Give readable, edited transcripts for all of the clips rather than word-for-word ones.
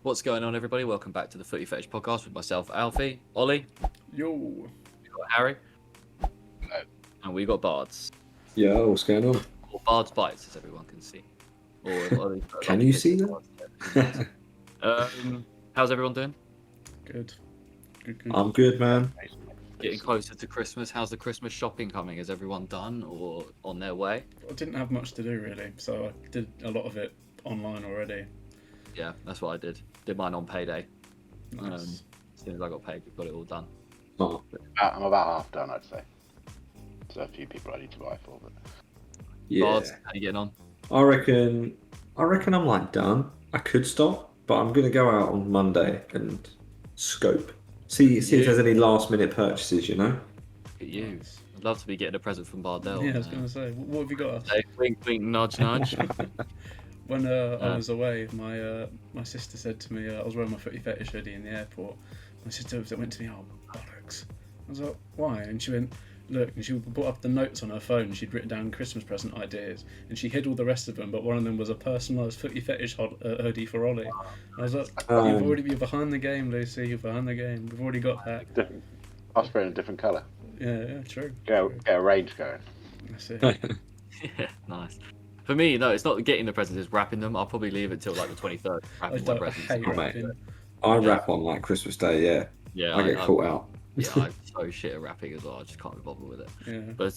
What's going on, everybody? Welcome back to the Footy Fetish podcast with myself, Alfie, Ollie. Yo. We got Harry. Hello. And we got Bards. Yo, what's going on? Or Bards Bites, as everyone can see. Or Can you see that? How's everyone doing? Good. Good. I'm good, man. Getting closer to Christmas. How's the Christmas shopping coming? Is everyone done or on their way? I didn't have much to do really, so I did a lot of it online already. Yeah, that's what I did. Did mine on payday. Nice. As soon as I got paid, we got it all done. Oh, I'm about half done, I'd say. So a few people I need to buy for, but yeah. Bards, how you getting on? I reckon I'm like done. I could stop, but I'm gonna go out on Monday and scope. See if there's any last minute purchases, you know? Look at you. Nice. I'd love to be getting a present from Bardell. Yeah, I was going to say, what have you got? Say, wink, wink, nudge, nudge. When I was away, my sister said to me, I was wearing my Footy Fetish hoodie in the airport. My sister went to me, "Oh, bollocks." I was like, "Why?" And she went, "Look," and she brought up the notes on her phone. She'd written down Christmas present ideas, and she hid all the rest of them, but one of them was a personalised Footy Fetish hoodie for Ollie. I was like, you're behind the game, Lucy. You're behind the game. We've already got that. different. I was wearing a different colour. Yeah, true. Get a range going. That's it. Yeah, nice. For me, no, it's not getting the presents, it's wrapping them. I'll probably leave it till like the 23rd. I Wrapping my hate presents. Oh, mate. wrapping. I wrap on like Christmas Day, yeah. Yeah, I get caught out. Yeah, I'm so shit at wrapping as well. I just can't be bothered with it. Yeah. But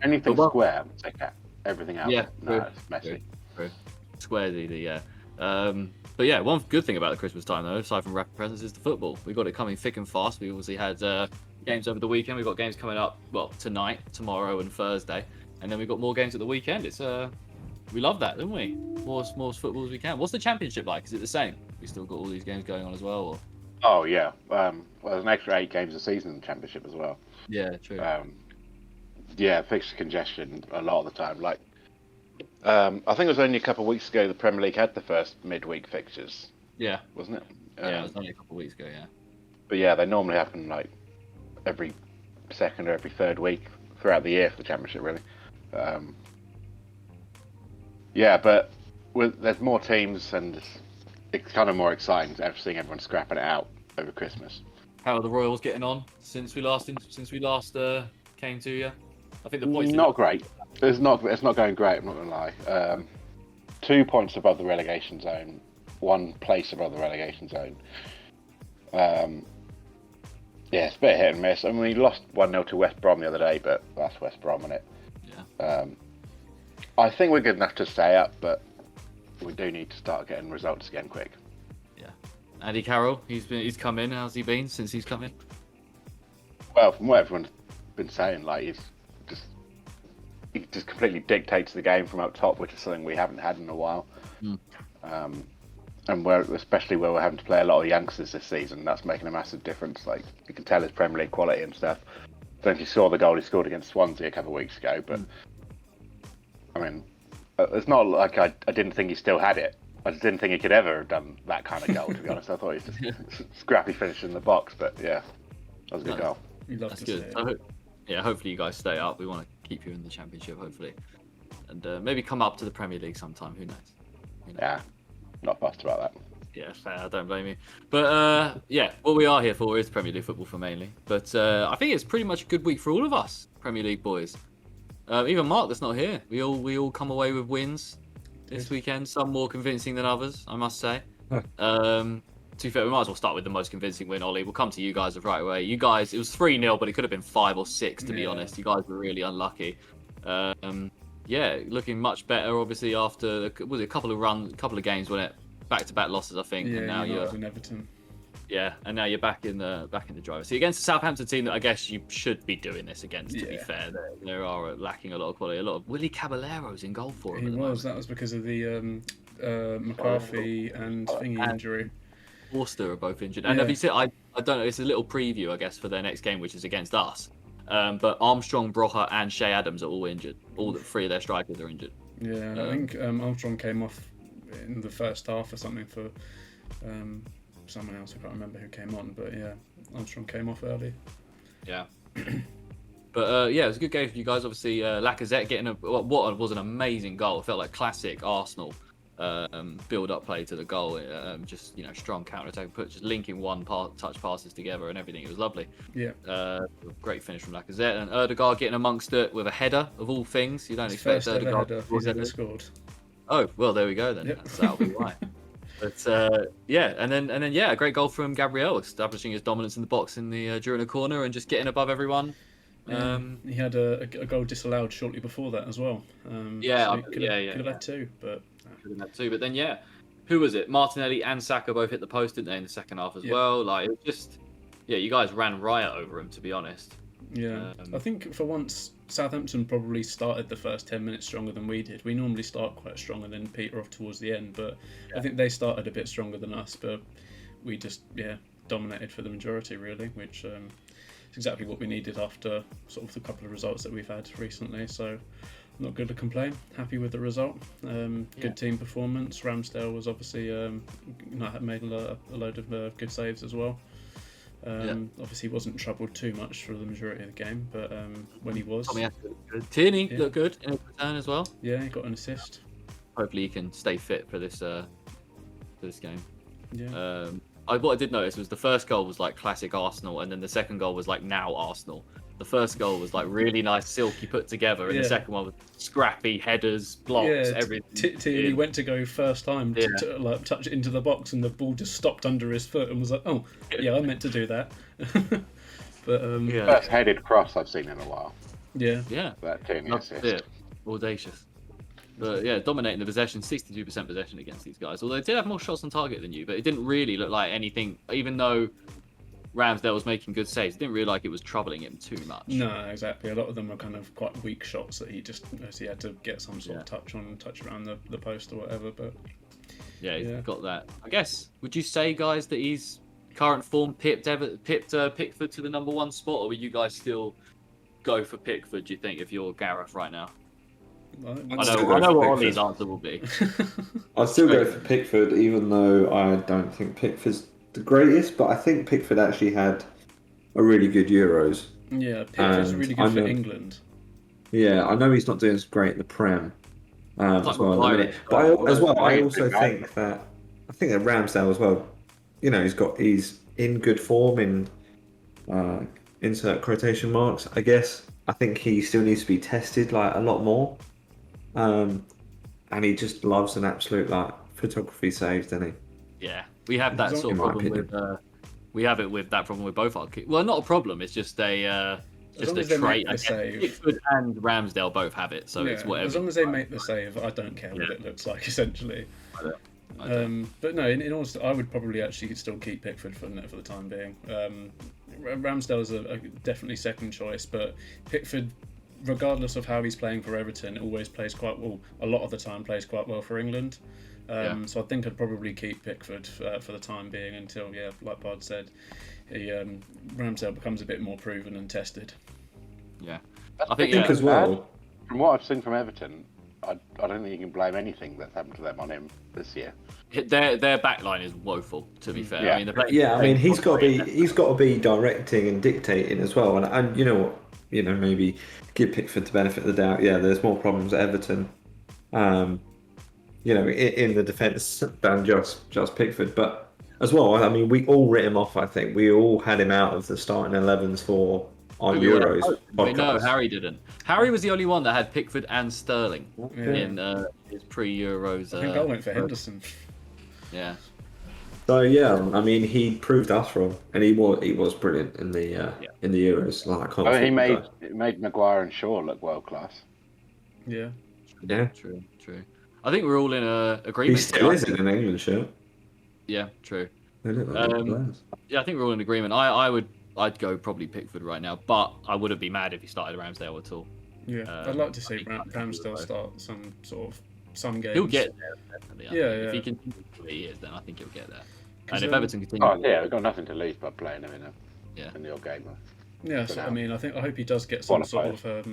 Anything Well, square, take out. Everything else, Yeah, no, true, it's messy. squares either, yeah. But yeah, one good thing about the Christmas time though, aside from wrapping presents, is the football. We got it coming thick and fast. We obviously had games over the weekend. We've got games coming up, well, tonight, tomorrow, and Thursday, and then we've got more games at the weekend. It's we love that, don't we? More football as we can. What's the championship like? Is it the same? We still got all these games going on as well, or? Oh yeah. Well, there's an extra 8 games a season in the championship as well. Yeah, true. Yeah, fixture congestion a lot of the time. Like, I think it was only a couple of weeks ago the Premier League had the first midweek fixtures, Yeah, wasn't it? yeah, it was only a couple of weeks ago. Yeah. But yeah, they normally happen like every second or every third week throughout the year for the championship, really. Yeah, but there's more teams and it's kind of more exciting seeing everyone scrapping it out over Christmas. How are the Royals getting on since we last came to you? I think the points Not great. It's not going great. I'm not gonna lie. 2 points above the relegation zone, 1 place above the relegation zone. Yeah, it's a bit hit and miss. I mean, we lost 1-0 to West Brom the other day, but that's West Brom, isn't it? Yeah. I think we're good enough to stay up, but we do need to start getting results again quick. Yeah. Andy Carroll, he's come in. How's he been since he's come in? Well, from what everyone's been saying, like he just completely dictates the game from up top, which is something we haven't had in a while. And especially where we're having to play a lot of youngsters this season, that's making a massive difference. Like you can tell his Premier League quality and stuff. I don't know if you saw the goal he scored against Swansea a couple of weeks ago, but I mean, it's not like I didn't think he still had it. I just didn't think he could ever have done that kind of goal, to be honest. I thought he was just scrappy finish in the box, but yeah, that was a good goal. You'd love That's to good. see it. Yeah, hopefully you guys stay up. We want to keep you in the championship, hopefully, and maybe come up to the Premier League sometime. Who knows? Yeah, not fussed about that. Yeah, fair. I don't blame you. But yeah, what we are here for is Premier League football for mainly. But I think it's pretty much a good week for all of us Premier League boys. Even Mark, that's not here. We all come away with wins this weekend. Some more convincing than others, I must say. To be fair, we might as well start with the most convincing win, Ollie. We'll come to you guys right away. You guys, it was 3-0, but it could have been 5 or 6, to be honest. You guys were really unlucky. Yeah, looking much better, obviously, after a couple of games, wasn't it? Back-to-back losses, I think. Yeah, and now you're in Everton. Yeah, and now you're back in the driver's seat against the Southampton team that I guess you should be doing this against. To be fair, they are lacking a lot of quality. A lot of Willie Caballero's in goal for him. That was because of the McCarthy and Thingy injury. Forster are both injured. And have you seen? I don't know. It's a little preview, I guess, for their next game, which is against us. But Armstrong, Broha, and Shea Adams are all injured. All 3 of their strikers are injured. Yeah, I think Armstrong came off in the first half or something for someone else. I can't remember who came on, but yeah, Armstrong came off early. Yeah. But yeah, it was a good game for you guys. Obviously, Lacazette getting what was an amazing goal. It felt like classic Arsenal. build-up play to the goal. Just strong counter-attack, just linking touch passes together and everything. It was lovely. Yeah. Great finish from Lacazette, and Ødegaard getting amongst it with a header of all things. You don't expect First ever Ødegaard header he's ever scored. Oh well, there we go then. Yep. That'll be why. But yeah, and then a great goal from Gabriel, establishing his dominance in the box during the corner and just getting above everyone. He had a goal disallowed shortly before that as well. Could have had two, but could have had two. But then who was it? Martinelli and Saka both hit the post, didn't they, in the second half as well? Like, it was just you guys ran riot over him, to be honest. Yeah, I think for once Southampton probably started the first 10 minutes stronger than we did. We normally start quite strong and then peter off towards the end, but I think they started a bit stronger than us, but we just dominated for the majority really, which is exactly what we needed after sort of the couple of results that we've had recently. So not good to complain. Happy with the result. Good team performance. Ramsdale was obviously made a load of good saves as well. Obviously wasn't troubled too much for the majority of the game, but when he was, Tierney looked good in his return as well. Yeah, he got an assist. Hopefully he can stay fit for this game. Yeah. What I did notice was the first goal was like classic Arsenal, and then the second goal was like now Arsenal. The first goal was like really nice, silky put together, and the second one was scrappy headers, blocks, everything. Tierney went to go first time to like touch into the box, and the ball just stopped under his foot, and was like, "Oh, yeah, I meant to do that." But first headed cross I've seen in a while. Yeah. That Tierney assist. Audacious. But yeah, dominating the possession, 62% possession against these guys. Although they did have more shots on target than you, but it didn't really look like anything. Even though Ramsdale was making good saves, it didn't really like it was troubling him too much. No, exactly. A lot of them were kind of quite weak shots that he had to get some sort of touch around the post or whatever. But yeah, he's got that. I guess, would you say, guys, that he's current form picked Pickford to the number one spot, or would you guys still go for Pickford, do you think, if you're Gareth right now? I know what Ollie's answer will be. I'd still go for Pickford, even though I don't think Pickford's the greatest, but I think Pickford actually had a really good Euros. Yeah, Pickford's really good for England. Yeah, I know he's not doing as great in the Prem as well. I also think that Ramsdale as well. He's in good form in insert quotation marks, I guess. I think he still needs to be tested like a lot more. And he just loves an absolute photography save, doesn't he? Yeah, we have that sort of problem with. We have it with that problem with both our kids. Well, not a problem. It's just a trait. Pickford and Ramsdale both have it, so it's whatever. As long as they make the save, I don't care what it looks like. Essentially. I don't. But no, in all, I would probably actually still keep Pickford for the time being. Ramsdale is a definitely second choice, but Pickford, regardless of how he's playing for Everton, always plays quite well. A lot of the time, plays quite well for England. So I think I'd probably keep Pickford for the time being until, like Bard said, Ramsdale becomes a bit more proven and tested. Yeah, I think as well. From what I've seen from Everton, I don't think you can blame anything that's happened to them on him this year. Their backline is woeful, to be fair. Yeah. I mean, he's got to be directing and dictating as well. And you know what, maybe give Pickford the benefit of the doubt. Yeah, there's more problems at Everton. In the defence than just Pickford, but as well, I mean, we all writ him off. I think we all had him out of the starting 11s for our Euros. Wait, no, Harry didn't. Harry was the only one that had Pickford and Sterling in his pre-Euros. I think I went for Henderson. Yeah. So I mean, he proved us wrong, and he was brilliant in the Euros. He made Maguire and Shaw look world class. Yeah. Yeah. True. I think we're all in agreement. He still is in an England shirt. Yeah, true. They look like I think we're all in agreement. I'd go probably Pickford right now, but I wouldn't be mad if he started Ramsdale at all. Yeah, I'd like to see Ramsdale start some games. He'll get there, definitely. If he continues the way he is, then I think he'll get there. And if Everton continue... we've got nothing to lose by playing him in the odd game. Yeah, so, I mean, I hope he does get some sort of... are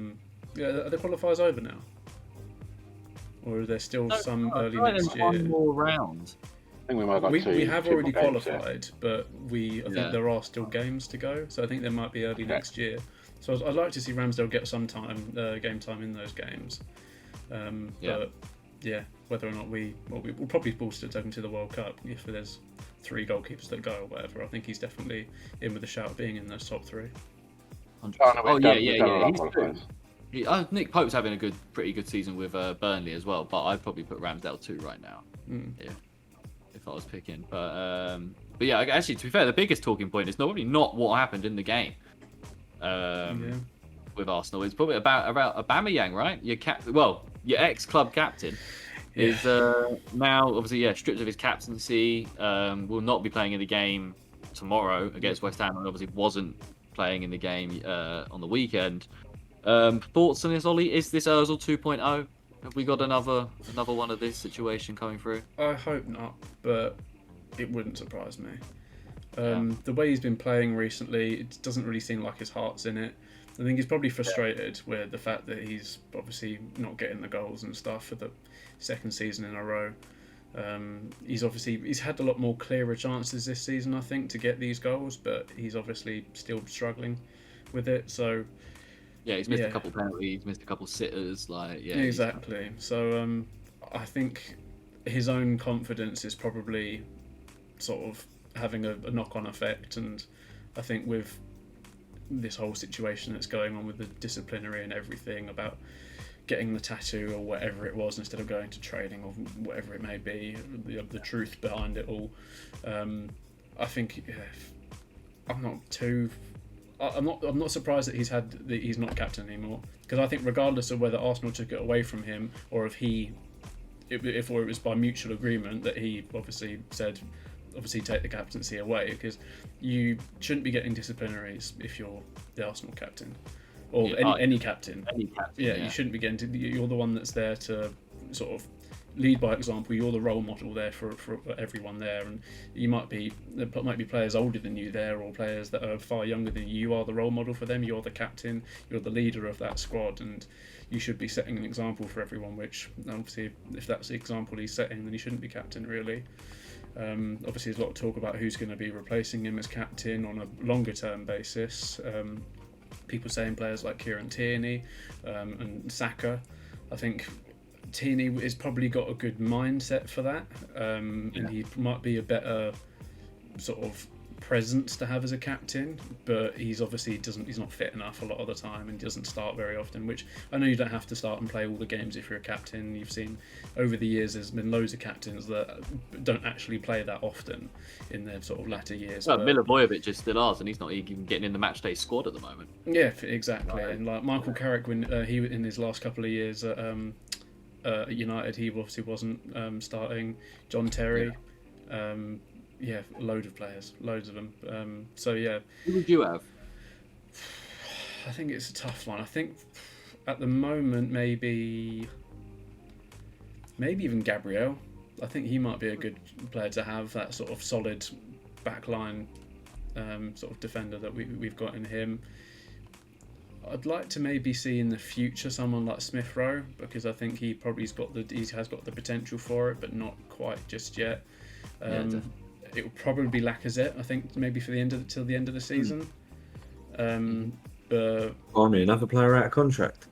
the qualifiers over now? Or are there still some early next year? One more round. I think we might have we have already qualified, but I think there are still games to go, so I think there might be early next year. So I'd like to see Ramsdale get some game time in those games. But whether or not we'll probably also take him to the World Cup if there's 3 goalkeepers that go or whatever. I think he's definitely in with a shout of being in those top 3. Nick Pope's having a pretty good season with Burnley as well, but I'd probably put Ramsdale 2 right now. Yeah, if I was picking. But yeah, actually, to be fair, the biggest talking point is probably not what happened in the game with Arsenal. It's probably about Aubameyang, right? Your ex-club captain is now obviously stripped of his captaincy. Will not be playing in the game tomorrow against West Ham, and obviously wasn't playing in the game on the weekend. Thoughts on this, Ollie? Is this Ozil 2.0? Have we got another one of this situation coming through? I hope not, but it wouldn't surprise me. The way he's been playing recently, it doesn't really seem like his heart's in it. I think he's probably frustrated with the fact that he's obviously not getting the goals and stuff for the second season in a row. He's had a lot more clearer chances this season, I think, to get these goals, but he's obviously still struggling with it. So yeah, he's missed a couple penalties, missed a couple sitters. Exactly. So I think his own confidence is probably sort of having a knock-on effect, and I think with this whole situation that's going on with the disciplinary and everything about getting the tattoo or whatever it was instead of going to training or whatever it may be, the truth behind it all, I think I'm not surprised that he's not captain anymore, because I think regardless of whether Arsenal took it away from him or if it was by mutual agreement that he obviously said take the captaincy away, because you shouldn't be getting disciplinaries if you're the Arsenal captain or any captain. You shouldn't be getting you're the one that's there to sort of lead by example. You're the role model there for everyone there, and there might be players older than you there or players that are far younger than you. You are the role model for them. You're the captain, you're the leader of that squad, and you should be setting an example for everyone, which obviously if that's the example he's setting, then he shouldn't be captain really. Obviously there's a lot of talk about who's going to be replacing him as captain on a longer term basis. People saying players like Kieran Tierney and Saka. I think Tierney has probably got a good mindset for that, and he might be a better sort of presence to have as a captain, but he's not fit enough a lot of the time and doesn't start very often, which I know you don't have to start and play all the games if you're a captain. You've seen over the years there's been loads of captains that don't actually play that often in their sort of latter years. Well, Milivojevic is still ours, and he's not even getting in the matchday squad at the moment. Yeah, exactly. And like Michael Carrick, when he in his last couple of years at United, he obviously wasn't starting. John Terry, loads of them. Who would you have? I think it's a tough one. I think at the moment maybe even Gabriel. I think he might be a good player to have, that sort of solid backline sort of defender that we've got in him. I'd like to maybe see in the future someone like Smith Rowe, because I think he has got the potential for it, but not quite just yet. It will probably be Lacazette, I think, maybe for till the end of the season. But another player out of contract.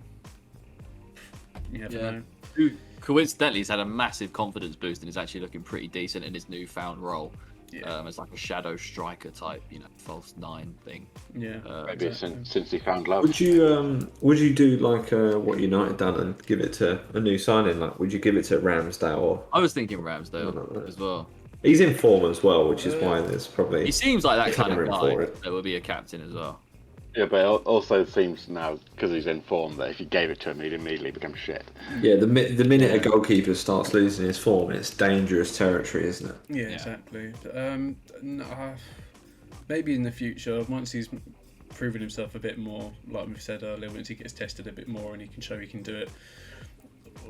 You never know. Who coincidentally has had a massive confidence boost and is actually looking pretty decent in his newfound role. As like a shadow striker type, false nine thing. Maybe exactly. since he found love. Would you do like what United done and give it to a new signing? Like, would you give it to Ramsdale? Or I was thinking Ramsdale as well. He's in form as well, which is why there's probably. He seems like that kind of guy that will be a captain as well. Yeah, but it also seems now, because he's in form, that if you gave it to him, he'd immediately become shit. Yeah, the minute a goalkeeper starts losing his form, it's dangerous territory, isn't it? Yeah, exactly. Maybe in the future, once he's proven himself a bit more, like we said earlier, once he gets tested a bit more and he can show he can do it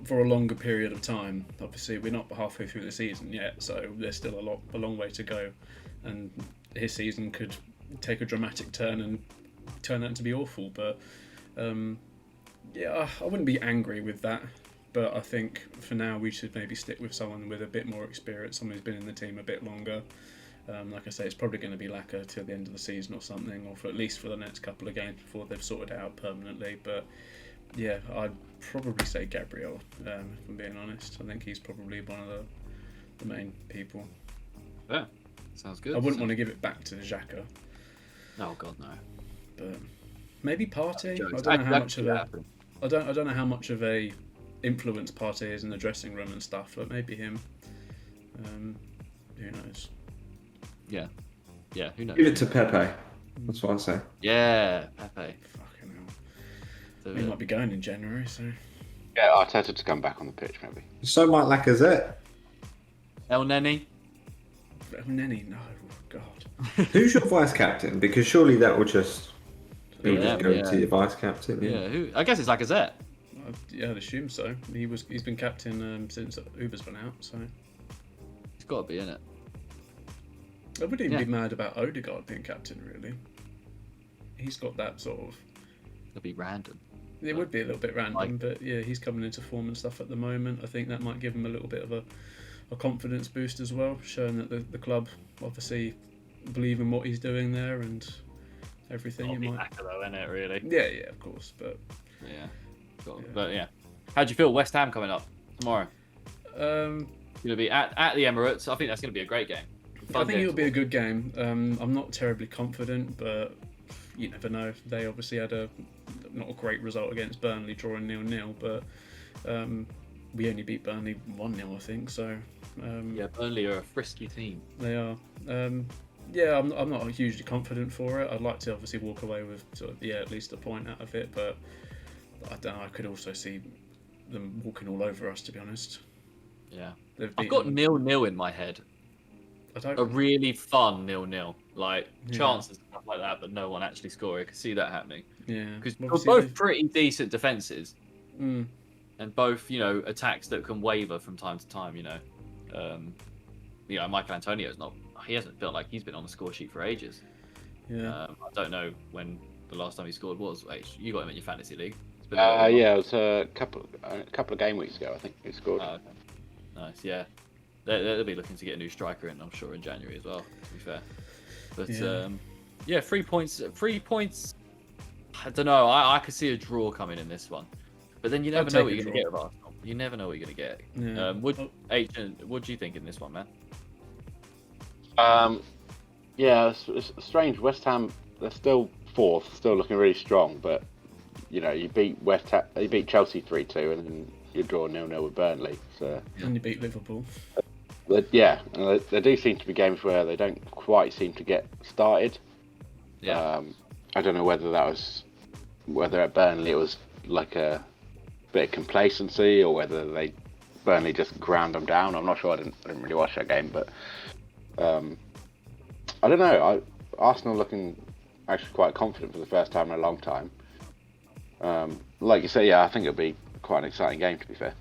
for a longer period of time. Obviously, we're not halfway through the season yet, so there's still a long way to go, and his season could take a dramatic turn and turn out to be awful. But I wouldn't be angry with that, but I think for now we should maybe stick with someone with a bit more experience, someone who's been in the team a bit longer. Like I say, it's probably going to be Laka till the end of the season or something, or for at least for the next couple of games before they've sorted it out permanently. But Yeah, I'd probably say Gabriel, if I'm being honest. I think he's probably one of the main people. Yeah, sounds good. I wouldn't want to give it back to Xhaka, Oh God, no. but maybe Partey. Jokes. I don't know how much of that a happened. I don't know how much of a influence Partey is in the dressing room and stuff, but maybe him. Who knows? Yeah, who knows? Give it to Pepe. That's what I say. Yeah, Pepe. Fucking hell. So, He might be going in January, so. Yeah, Arteta to come back on the pitch, maybe. So might Lacazette. El Neni. Oh, Nenny, no, God. Who's your vice captain? Because surely that will just go Yeah. to your vice captain. Yeah, who? I guess it's Lacazette. I'd assume so. He's been captain since Uber's been out, so. It's got to be in it. I wouldn't even be mad about Odegaard being captain, really. He's got that sort of. It'll be random. It would be a little bit random, but yeah, he's coming into form and stuff at the moment. I think that might give him a little bit of a confidence boost as well, showing that the club obviously believe in what he's doing there and everything. It'll be Lacazette, though, isn't it? Really? Yeah, of course, but yeah. But yeah, how do you feel? West Ham coming up tomorrow. um, Going to be at the Emirates. I think that's going to be a great game. I think it'll be a good game. I'm not terribly confident, but you never know. They obviously had not a great result against Burnley, drawing 0-0, but we only beat Burnley 1-0, I think. So Yeah, Burnley are a frisky team. they are. Yeah, I'm not hugely confident for it. I'd like to obviously walk away with at least a point out of it, but I don't know. I could also see them walking all over us, to be honest. Yeah, They've I've got beaten- 0-0 in my head. I don't. A really fun 0-0, like Yeah. chances and stuff like that, but no one actually scoring. I can see that happening Yeah, because they're obviously both pretty decent defenses, Mm. and both attacks that can waver from time to time. Michael Antonio's not. He hasn't felt like he's been on the score sheet for ages. Yeah. I don't know when the last time he scored was. You got him in your fantasy league. It's been a little while. Yeah, it was a couple of game weeks ago, I think he scored. Okay. Nice, yeah. They'll be looking to get a new striker in, I'm sure, in January as well, to be fair. But, Yeah. 3 points. 3 points, I don't know. I could see a draw coming in this one. But then you never know what you're going to get with Arsenal. You never know what you're going to get. Yeah. What do you think in this one, man? Yeah, it's strange. West Ham, they're still fourth, still looking really strong, but you beat Chelsea 3-2, and then you draw 0-0 with Burnley. So And you beat Liverpool. yeah, and there do seem to be games where they don't quite seem to get started. Yeah. I don't know whether at Burnley it was like a bit of complacency or whether Burnley just ground them down. I'm not sure. I didn't really watch that game, but I don't know. Arsenal looking actually quite confident for the first time in a long time. Like you say, yeah, I think it'll be quite an exciting game, to be fair.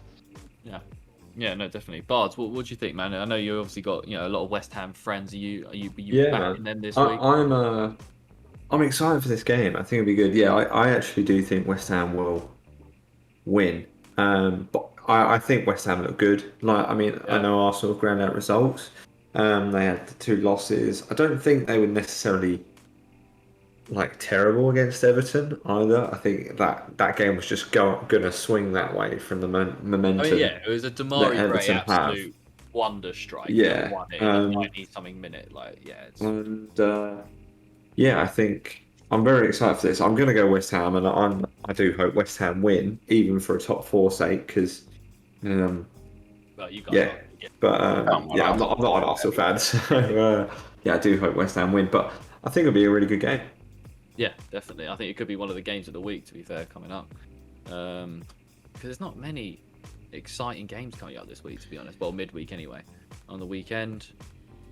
Yeah, no, definitely. Bards, what do you think, man? I know you obviously got a lot of West Ham friends. Are you backing them this week? I'm excited for this game. I think it'll be good. Yeah, I actually do think West Ham will win. But I think West Ham look good. I know Arsenal have ground out results. They had the 2 losses. I don't think they were necessarily terrible against Everton either. I think that game was just gonna swing that way from the momentum. It was a Damari Gray absolute wonder strike. Yeah, won it in a 90-something minute. I think I'm very excited for this. I'm gonna go West Ham, and I do hope West Ham win, even for a top 4 sake, because. Well, you guys. I'm not an Arsenal fan, so I do hope West Ham win. But I think it'll be a really good game. Yeah, definitely. I think it could be one of the games of the week, to be fair, coming up. Because there's not many exciting games coming up this week, to be honest. Well, midweek anyway. On the weekend,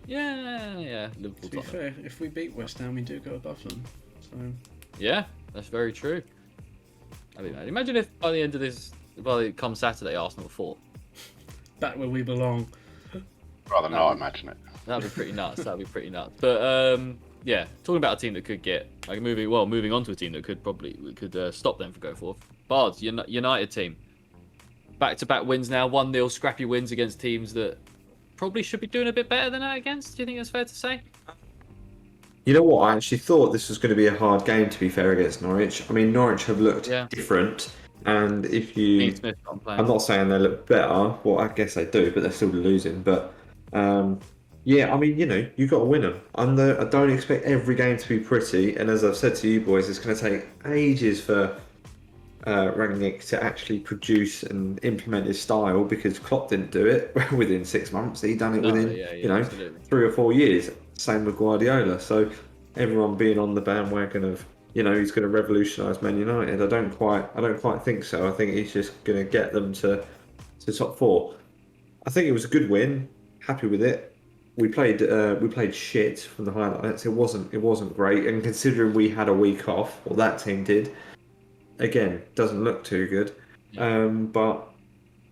Liverpool. To be fair, if we beat West Ham, we do go above them. So. Yeah, that's very true. Imagine if by the end of this, come Saturday, Arsenal 4. Back where we belong. Rather not imagine it. That'd be pretty nuts. But talking about a team that could get moving on to a team that could stop them from going forth. Bards, United team, back-to-back wins now, 1-0 scrappy wins against teams that probably should be doing a bit better than that against. Do you think that's fair to say? You know what? I actually thought this was going to be a hard game, to be fair, against Norwich. I mean, Norwich have looked different. And if Dean you, Smith not playing. I'm not saying they look better. Well, I guess they do, but they're still losing. But yeah, I mean, you got to win them. I don't expect every game to be pretty. And as I've said to you boys, it's going to take ages for Rangnick to actually produce and implement his style because Klopp didn't do it within 6 months. He done it No, within, yeah, absolutely. 3 or 4 years. Same with Guardiola. So everyone being on the bandwagon of, he's going to revolutionise Man United. I don't quite think so. I think he's just going to get them to top four. I think it was a good win. Happy with it. We played shit from the highlights. It wasn't great, and considering we had a week off, or that team did, again, doesn't look too good. Yeah. But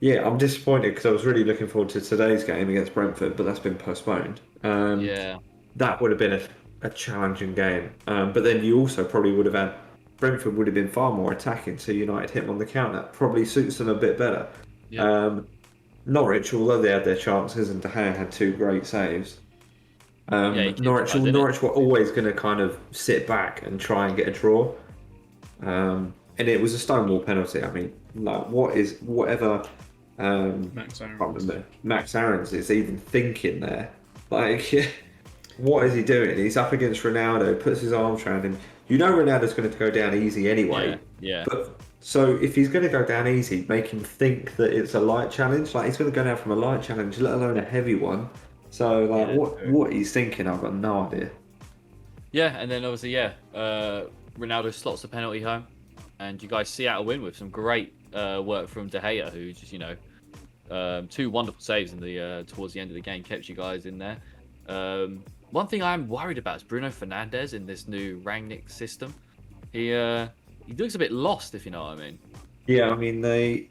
yeah, I'm disappointed because I was really looking forward to today's game against Brentford, but that's been postponed. Yeah. That would have been a challenging game. But then you also probably would have had Brentford would have been far more attacking, so United hit them on the counter. Probably suits them a bit better. Yeah. Norwich, although they had their chances and De Gea had 2 great saves, Norwich were always going to kind of sit back and try and get a draw. And it was a stonewall penalty. I mean, like, whatever Max Aarons is even thinking there? Like, what is he doing? He's up against Ronaldo, puts his arms around him. Ronaldo's going to go down easy anyway. Yeah. But so if he's going to go down easy, make him think that it's a light challenge. Like, he's going to go down from a light challenge, let alone a heavy one. So, like, what he's thinking, I've got no idea. Yeah, and then obviously, Ronaldo slots the penalty home, and you guys see out a win with some great work from De Gea, who just 2 wonderful saves in the towards the end of the game kept you guys in there. One thing I am worried about is Bruno Fernandes in this new Rangnick system. He looks a bit lost, if you know what I mean. Yeah, I mean the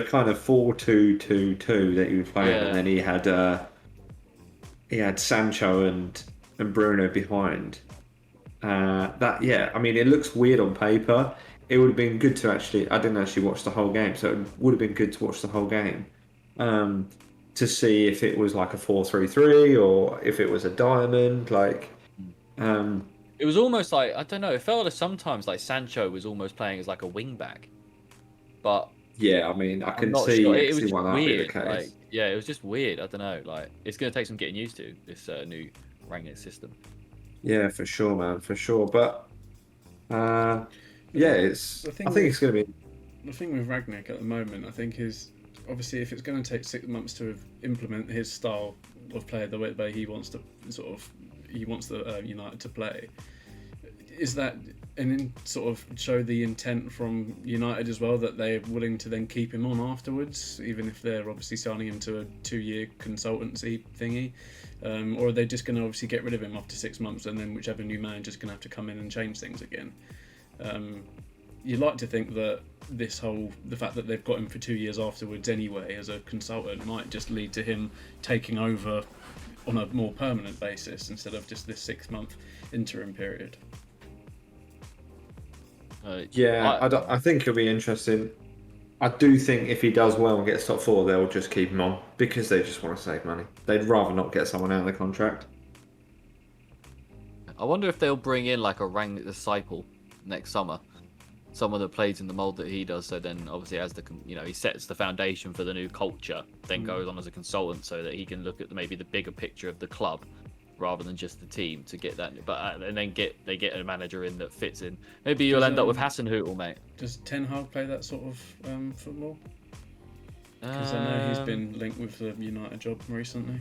kind of 4-2-2-2 that he was playing, and then he had Sancho and Bruno behind. I mean, it looks weird on paper. It would have been good to actually. I didn't actually watch the whole game, so it would have been good to watch the whole game to see if it was like a 4-3-3 or if it was a diamond. Like, it was almost like, I don't know. It felt like sometimes like Sancho was almost playing as like a wing back, but yeah, I mean, I can see sure. It was just why that weird. be the case. Like, yeah, it was just weird. I don't know. Like, it's going to take some getting used to this new Rangnick system. Yeah, for sure, man, for sure. But yeah, I think it's going to be. The thing with Rangnick at the moment, I think, is obviously if it's going to take 6 months to implement his style of play, the way he wants to the United to play, is that and then sort of show the intent from United as well that they're willing to then keep him on afterwards, even if they're obviously signing him to a 2-year consultancy thingy, or are they just going to obviously get rid of him after 6 months and then whichever new manager's going to have to come in and change things again? You'd like to think that the fact that they've got him for 2 years afterwards anyway as a consultant might just lead to him taking over on a more permanent basis instead of just this 6-month interim period. I think it'll be interesting. I do think if he does well and gets top 4, they'll just keep him on because they just want to save money. They'd rather not get someone out of the contract. I wonder if they'll bring in like a Rangnick disciple next summer, someone that plays in the mold that he does. So then, obviously, as he sets the foundation for the new culture, then goes on as a consultant, so that he can look at maybe the bigger picture of the club rather than just the team to get that. But and then they get a manager in that fits in. Maybe you'll end up with Hasenhüttl, mate. Does Ten Hag play that sort of football? Because I know he's been linked with the United job recently.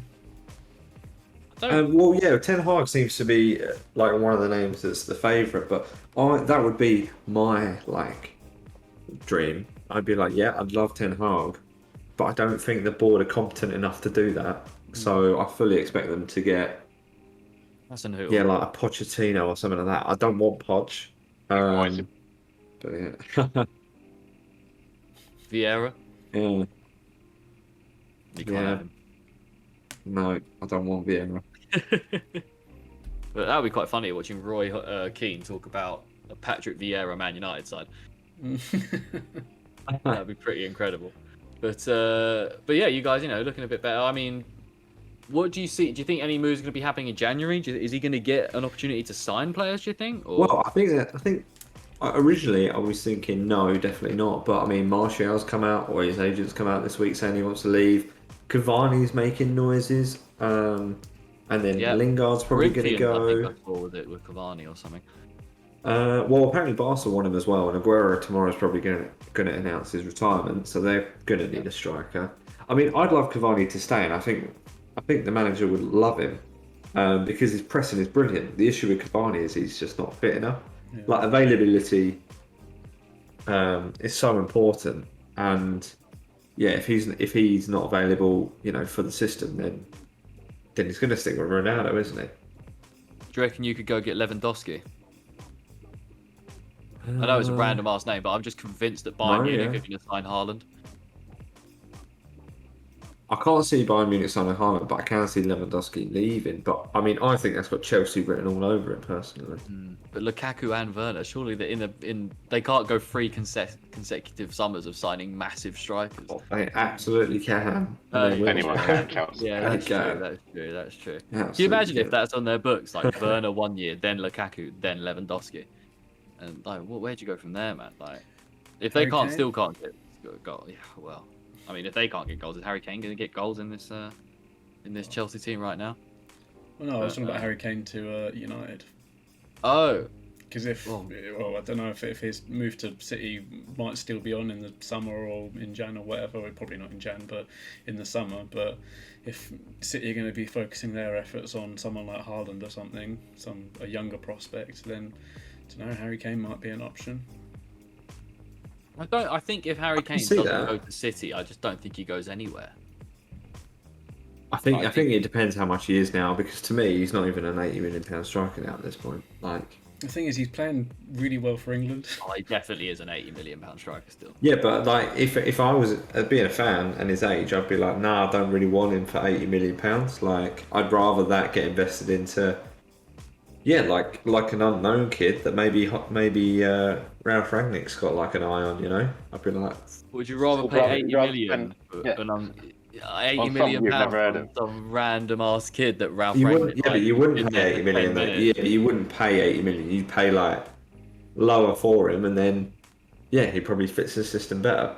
Well, yeah, Ten Hag seems to be like one of the names that's the favourite, but that would be my dream. I'd be like, yeah, I'd love Ten Hag, but I don't think the board are competent enough to do that. So I fully expect them to get Hasenhüttl. Yeah, like a Pochettino or something like that. I don't want Poch. But yeah. Vieira. Yeah. You can't have him. No, I don't want Vieira. But that would be quite funny watching Roy Keane talk about a Patrick Vieira Man United side. That'd be pretty incredible. But yeah, you guys, looking a bit better. I mean, what do you see? Do you think any moves are going to be happening in January? Is he going to get an opportunity to sign players? Do you think? Or... Well, I think Originally, I was thinking no, definitely not. But I mean, Martial's come out, or his agent's come out this week saying he wants to leave. Cavani's making noises, and then Yeah. Lingard's probably going to Corinthians, I go. think I saw with it with Cavani or something. Well, apparently Barca want him as well, and Aguero tomorrow's probably going to announce his retirement, so they're going to need a striker. I mean, I'd love Cavani to stay, and I think the manager would love him because his pressing is brilliant. The issue with Cavani is he's just not fit enough. Yeah. Like availability is so important, and yeah, if he's not available, for the system, then he's going to stick with Ronaldo, isn't he? Do you reckon you could go get Lewandowski? I know it's a random ass name, but I'm just convinced that Bayern Munich are going to sign Haaland. I can't see Bayern Munich signing Haaland, but I can see Lewandowski leaving. But I mean, I think that's got Chelsea written all over it personally. But Lukaku and Werner, surely they can't go 3 consecutive summers of signing massive strikers. They absolutely can. Anyone can, Chelsea. Yeah, that's true. That's true. Absolutely. Can you imagine if that's on their books, like Werner 1 year, then Lukaku, then Lewandowski, and like, where'd you go from there, man? Like, if they still can't get goal, yeah, well, I mean, if they can't get goals, is Harry Kane going to get goals in this Chelsea team right now? Well, no, I was talking about Harry Kane to United. Oh. Because I don't know if his move to City might still be on in the summer or in Jan or whatever. Well, probably not in Jan, but in the summer. But if City are going to be focusing their efforts on someone like Haaland or something, a younger prospect, then I don't know, Harry Kane might be an option. I think if Harry Kane doesn't go to City, I just don't think he goes anywhere. I think it depends how much he is now, because to me he's not even an £80 million striker now at this point. Like, the thing is, he's playing really well for England. Oh, he definitely is an £80 million striker still. Yeah, but like if I was being a fan and his age, I'd be like, nah, I don't really want him for £80 million. Like, I'd rather that get invested into, like an unknown kid that maybe Ralph Rangnick's got like an eye on. I'd be like, would you rather pay 80 million £80 million for some random ass kid that Ralph Rangnick? But you wouldn't pay 80 million. Yeah, but you wouldn't pay 80 million. You'd pay like lower for him, and then he probably fits the system better.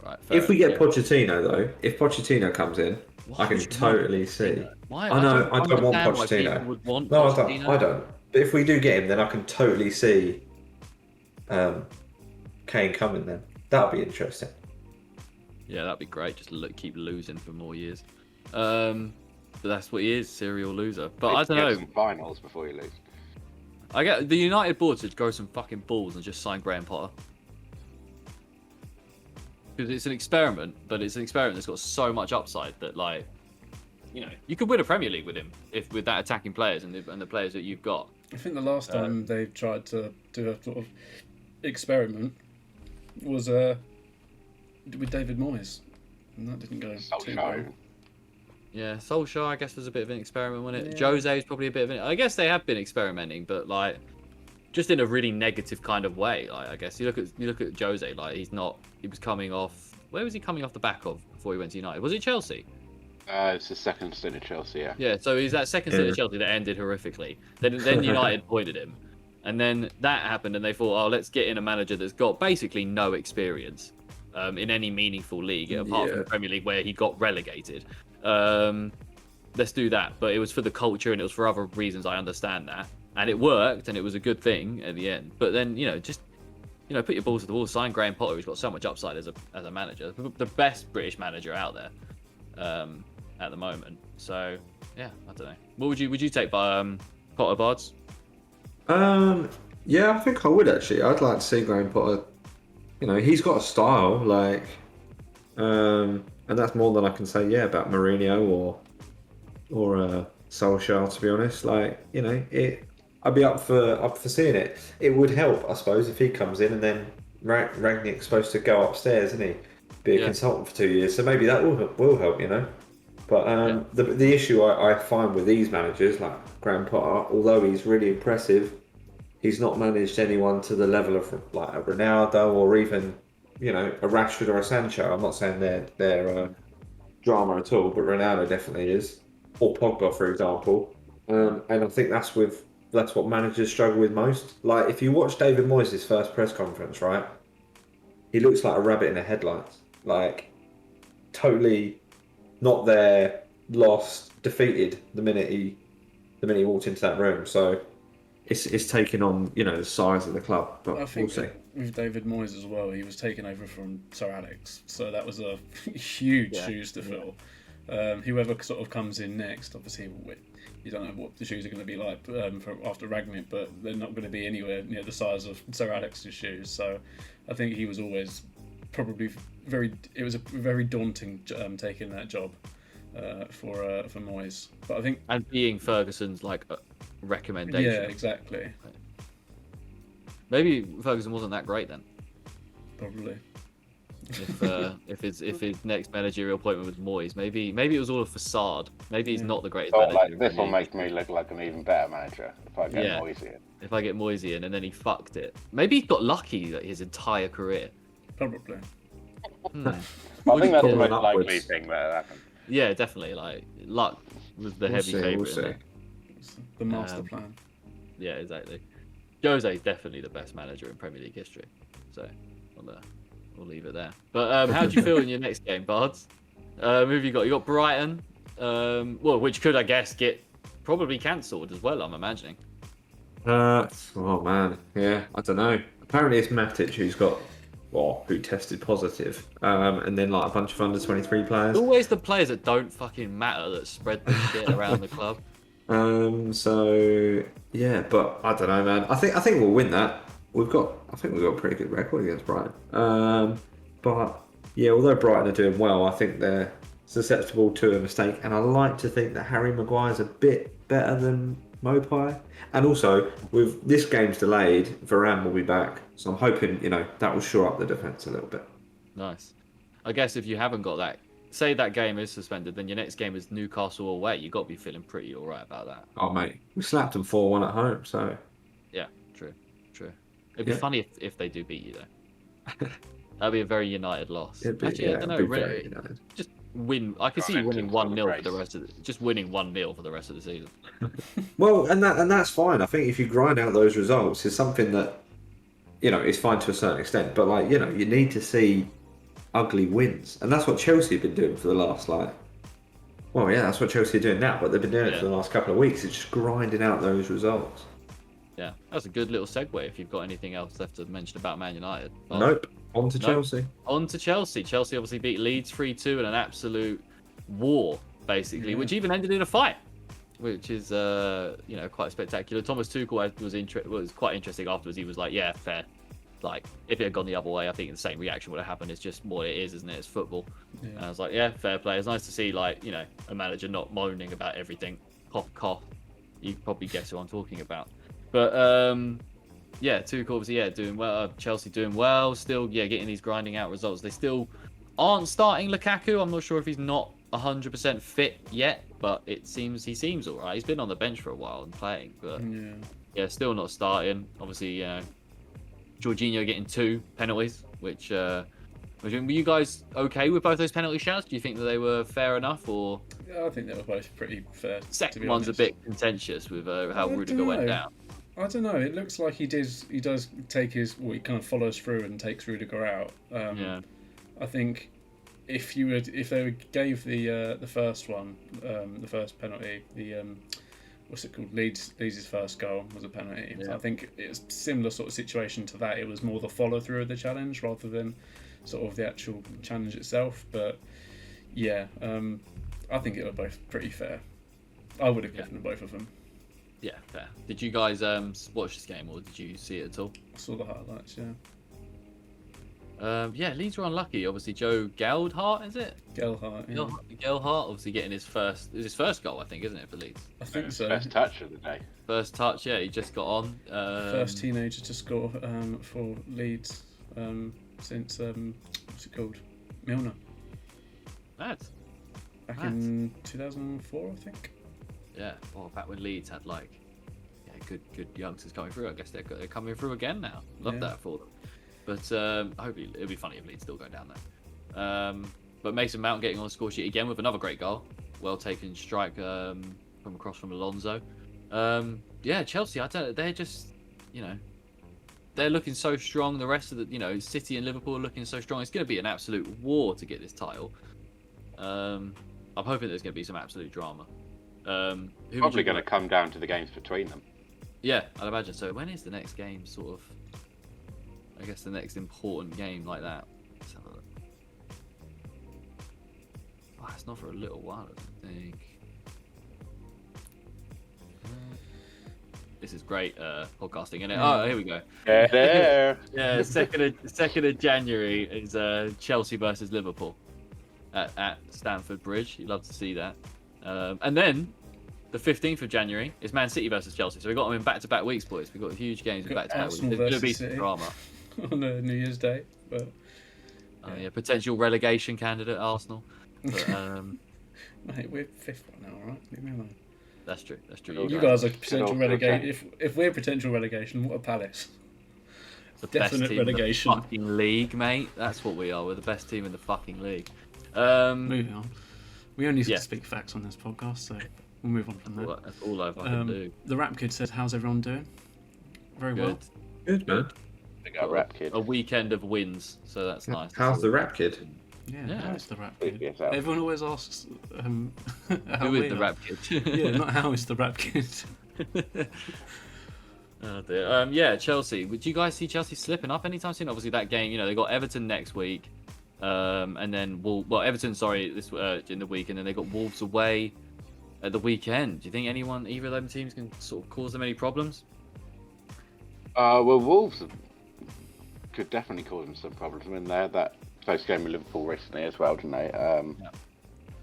Right. If we get Pochettino though, if Pochettino comes in, I can totally see. Why? I don't want Pochettino. I don't. But if we do get him, then I can totally see Kane coming. Then that'll be interesting. Yeah, that'd be great. Just keep losing for more years. But that's what he is, serial loser. But I don't know. Some finals before you lose. I get the United board to grow some fucking balls and just sign Graham Potter. Because it's an experiment, but it's an experiment that's got so much upside that, like, you could win a Premier League with him with that attacking players and the players that you've got. I think the last time they tried to do a sort of experiment was with David Moyes, and that didn't go too well. Yeah, Solskjaer, I guess, was a bit of an experiment, wasn't it? Yeah. Jose is probably a bit of an... I guess they have been experimenting, but, like, just in a really negative kind of way. Like, I guess you look at Jose, like, he was coming off... Where was he coming off the back of before he went to United? Was it Chelsea? It's the second stint at Chelsea, yeah. Yeah, so he's that second stint at Chelsea that ended horrifically. Then United appointed him. And then that happened, and they thought, oh, let's get in a manager that's got basically no experience in any meaningful league, apart from the Premier League, where he got relegated. Let's do that. But it was for the culture, and it was for other reasons. I understand that, and it worked, and it was a good thing at the end. But then just put your balls to the wall, sign Graham Potter, who's got so much upside as a manager, the best British manager out there at the moment. So yeah, I don't know. What would you take by Potter, Bards? Yeah, I think I would actually. I'd like to see Graham Potter. He's got a style, like, and that's more than I can say. Yeah, about Mourinho or Solskjaer. To be honest, like, I'd be up for seeing it. It would help, I suppose, if he comes in and then Rangnick's supposed to go upstairs, isn't he? Be a consultant for 2 years, so maybe that will help, But the issue I find with these managers, like Graham Potter, although he's really impressive, he's not managed anyone to the level of like a Ronaldo or even a Rashford or a Sancho. I'm not saying they're drama at all, but Ronaldo definitely is, or Pogba, for example. And I think that's with that's what managers struggle with most. Like if you watch David Moyes' first press conference, right? He looks like a rabbit in the headlights. Like totally not there, lost, defeated the minute he walked into that room. So it's taken on, the size of the club. But I think we'll see. with David Moyes as well, he was taken over from Sir Alex, so that was a huge shoes to fill. Whoever sort of comes in next, obviously, you don't know what the shoes are going to be like after Ragnick, but they're not going to be anywhere near the size of Sir Alex's shoes. So I think he was always probably it was a very daunting taking that job for Moyes. But I think, and being Ferguson's recommendation. Yeah, exactly. Maybe Ferguson wasn't that great then. Probably. If his next managerial appointment was Moyes, maybe it was all a facade. Maybe he's not the greatest So, manager. this will make me look like an even better manager if I get Moyes in. If I get Moyes in and then he fucked it. Maybe he got lucky his entire career. Probably. I think that's the most likely thing that happened. Yeah, definitely. Luck was the heavy favourite. The master plan. Yeah, exactly. Jose is definitely the best manager in Premier League history. So we'll leave it there. But how do you feel in your next game, Bards? Who have you got? You got Brighton, which could, I guess, get probably cancelled as well, I'm imagining. Oh man, yeah, I don't know. Apparently it's Matic who tested positive, and then a bunch of under 23 players. Always the players that don't fucking matter that spread the shit around the club. So yeah, but I don't know, man. I think we'll win that. I think we've got a pretty good record against Brighton. But yeah, although Brighton are doing well, I think they're susceptible to a mistake, and I like to think that Harry Maguire's a bit better than Mopai. And also, with this game's delayed, Varane will be back, so I'm hoping that will shore up the defence a little bit. Nice. I guess if you haven't got that, say that game is suspended, then your next game is Newcastle away. You got to be feeling pretty all right about that. Oh mate, we slapped them 4-1 at home, so yeah, true. It'd be funny if they do beat you though. That'd be a very United loss. Actually, I don't know. Just win. I can see you winning 1-0 for the rest of just winning 1-0 for the rest of the season. Well, and that's fine. I think if you grind out those results, it's something that is fine to a certain extent. But you need to see ugly wins, and that's what Chelsea have been doing for the last that's what Chelsea are doing now. But they've been doing it for the last couple of weeks. It's just grinding out those results. Yeah, that's a good little segue. If you've got anything else left to mention about Man United. Nope. On to Chelsea. On to Chelsea. Chelsea obviously beat Leeds 3-2 in an absolute war, basically, which even ended in a fight, which is quite spectacular. Thomas Tuchel was quite interesting afterwards. He was like, "Yeah, fair. If it had gone the other way, I think the same reaction would have happened. It's just what it is, isn't it? It's football." Yeah. And I was like, "Yeah, fair play." It's nice to see a manager not moaning about everything. Cough, cough. You probably guess who I'm talking about. But Tuchel obviously doing well. Chelsea doing well. Still getting these grinding out results. They still aren't starting Lukaku. I'm not sure if he's not 100% fit yet, but he seems alright. He's been on the bench for a while and playing, but still not starting. Obviously, Jorginho getting 2 penalties, which were you guys okay with both those penalty shouts? Do you think that they were fair enough, or? Yeah, I think they were both pretty fair. Second one's a bit contentious with how Rudiger went down. I don't know. It looks like he does take he kind of follows through and takes Rudiger out. I think if they gave the first one, the first penalty, what's it called? Leeds' first goal was a penalty. Yeah. I think it's a similar sort of situation to that. It was more the follow through of the challenge rather than sort of the actual challenge itself. But I think it were both pretty fair. I would have given them both of them. Yeah, fair. Did you guys watch this game, or did you see it at all? I saw the highlights, Leeds were unlucky. Obviously, Joe Gelhardt, is it? Gelhardt, yeah. Gelhardt, obviously getting his first goal, I think, isn't it, for Leeds? I think so. First touch of the day. First touch, yeah, he just got on. First teenager to score for Leeds since, what's it called? Milner. Mad. Back in 2004, I think. Yeah, well, back when Leeds had good youngsters coming through. I guess they're coming through again now. Love that for them. But hopefully it'll be funny if Leeds still go down there. But Mason Mount getting on the score sheet again with another great goal. Well taken strike from across from Alonso. yeah, Chelsea. I don't. They're just, you know, they're looking so strong. The rest of the, you know, City and Liverpool are looking so strong. It's going to be an absolute war to get this title. I'm hoping there's going to be some absolute drama. Probably going to come down to the games between them. Yeah, I'd imagine so. When is the next game? Sort of. I guess the next important game like that. Let's have a look. Oh, it's not for a little while, I don't think. This is great podcasting, isn't it? Oh, here we go. There. Yeah, second of January is Chelsea versus Liverpool at Stamford Bridge. You'd love to see that. And then the 15th of January is Man City versus Chelsea. So we've got them in back-to-back weeks, boys. We've got huge games in back-to-back weeks. There's going to be some drama on New Year's Day. But yeah, potential relegation candidate Arsenal. But, mate, we're fifth right now, all right? Leave me alone. That's true. That's true. You guys are potential relegation. If we're potential relegation, what a Palace. The Definite best team relegation. in the fucking league, mate. That's what we are. We're the best team in the fucking league. Moving on. We only speak facts on this podcast, so we'll move on from that. That's all I can do. The Rap Kid said, "How's everyone doing?" Very well. Good, man. Big up Rap Kid. A weekend of wins, so that's nice. How's the Rap Kid? Yeah, how's the Rap Speak for Kid? yourself. Everyone always asks, how Who is we the are. Rap Kid? Yeah, not how is the Rap Kid. Oh dear. Yeah, Chelsea. Would you guys see Chelsea slipping up anytime soon? Obviously, that game, you know, they got Everton next week, and then Everton, this in the week, and then they got Wolves away at the weekend. Do you think either of them teams, can sort of cause them any problems? Well, Wolves could definitely cause them some problems. I mean, they had that close game with Liverpool recently as well, didn't they?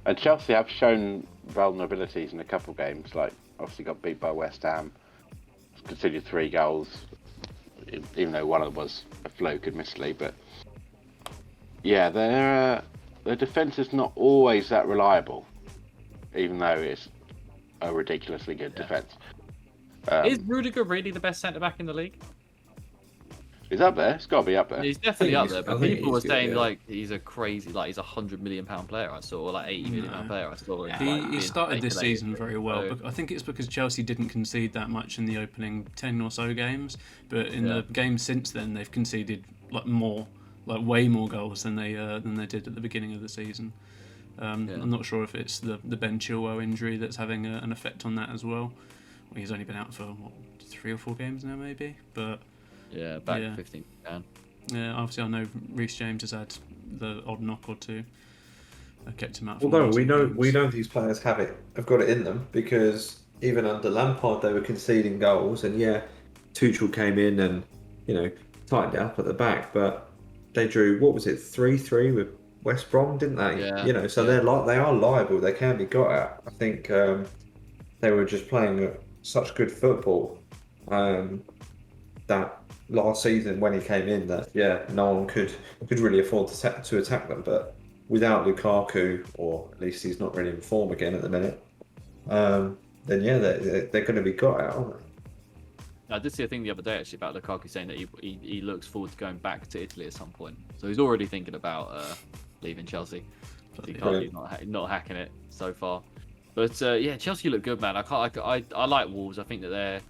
And Chelsea have shown vulnerabilities in a couple of games. Like, obviously got beat by West Ham, conceded 3 goals, even though one of them was a fluke, admittedly. But yeah, their defence is not always that reliable, even though it's a ridiculously good defence. Is Rudiger really the best centre back in the league? He's up there. It's got to be up there. He's definitely up there, I but think people were he's good, saying yeah. like he's a crazy, like he's £100 million player. I saw, or like £80 million player. I saw. He started this season very well. So- But I think it's because Chelsea didn't concede that much in the opening 10 or so games. But in the games since then, they've conceded way more goals than they did at the beginning of the season. I'm not sure if it's the Ben Chilwell injury that's having an effect on that as well. He's only been out for 3 or 4 games now, maybe. But Yeah, back 15 down. yeah, obviously I know Reece James has had the odd knock or two. I kept him out. For Although most we of the know games. these players have got it in them, because even under Lampard they were conceding goals, and Tuchel came in and tightened it up at the back, but they drew 3-3 with West Brom, didn't they? Yeah. So they are liable. They can be got at. I think they were just playing such good football that last season when he came in, that no one could really afford to attack them. But without Lukaku, or at least he's not really in form again at the minute, then they're going to be got at, aren't they? I did see a thing the other day actually about Lukaku saying that he looks forward to going back to Italy at some point. So he's already thinking about leaving Chelsea. He's not hacking it so far. But Chelsea look good, man. I like Wolves. I think that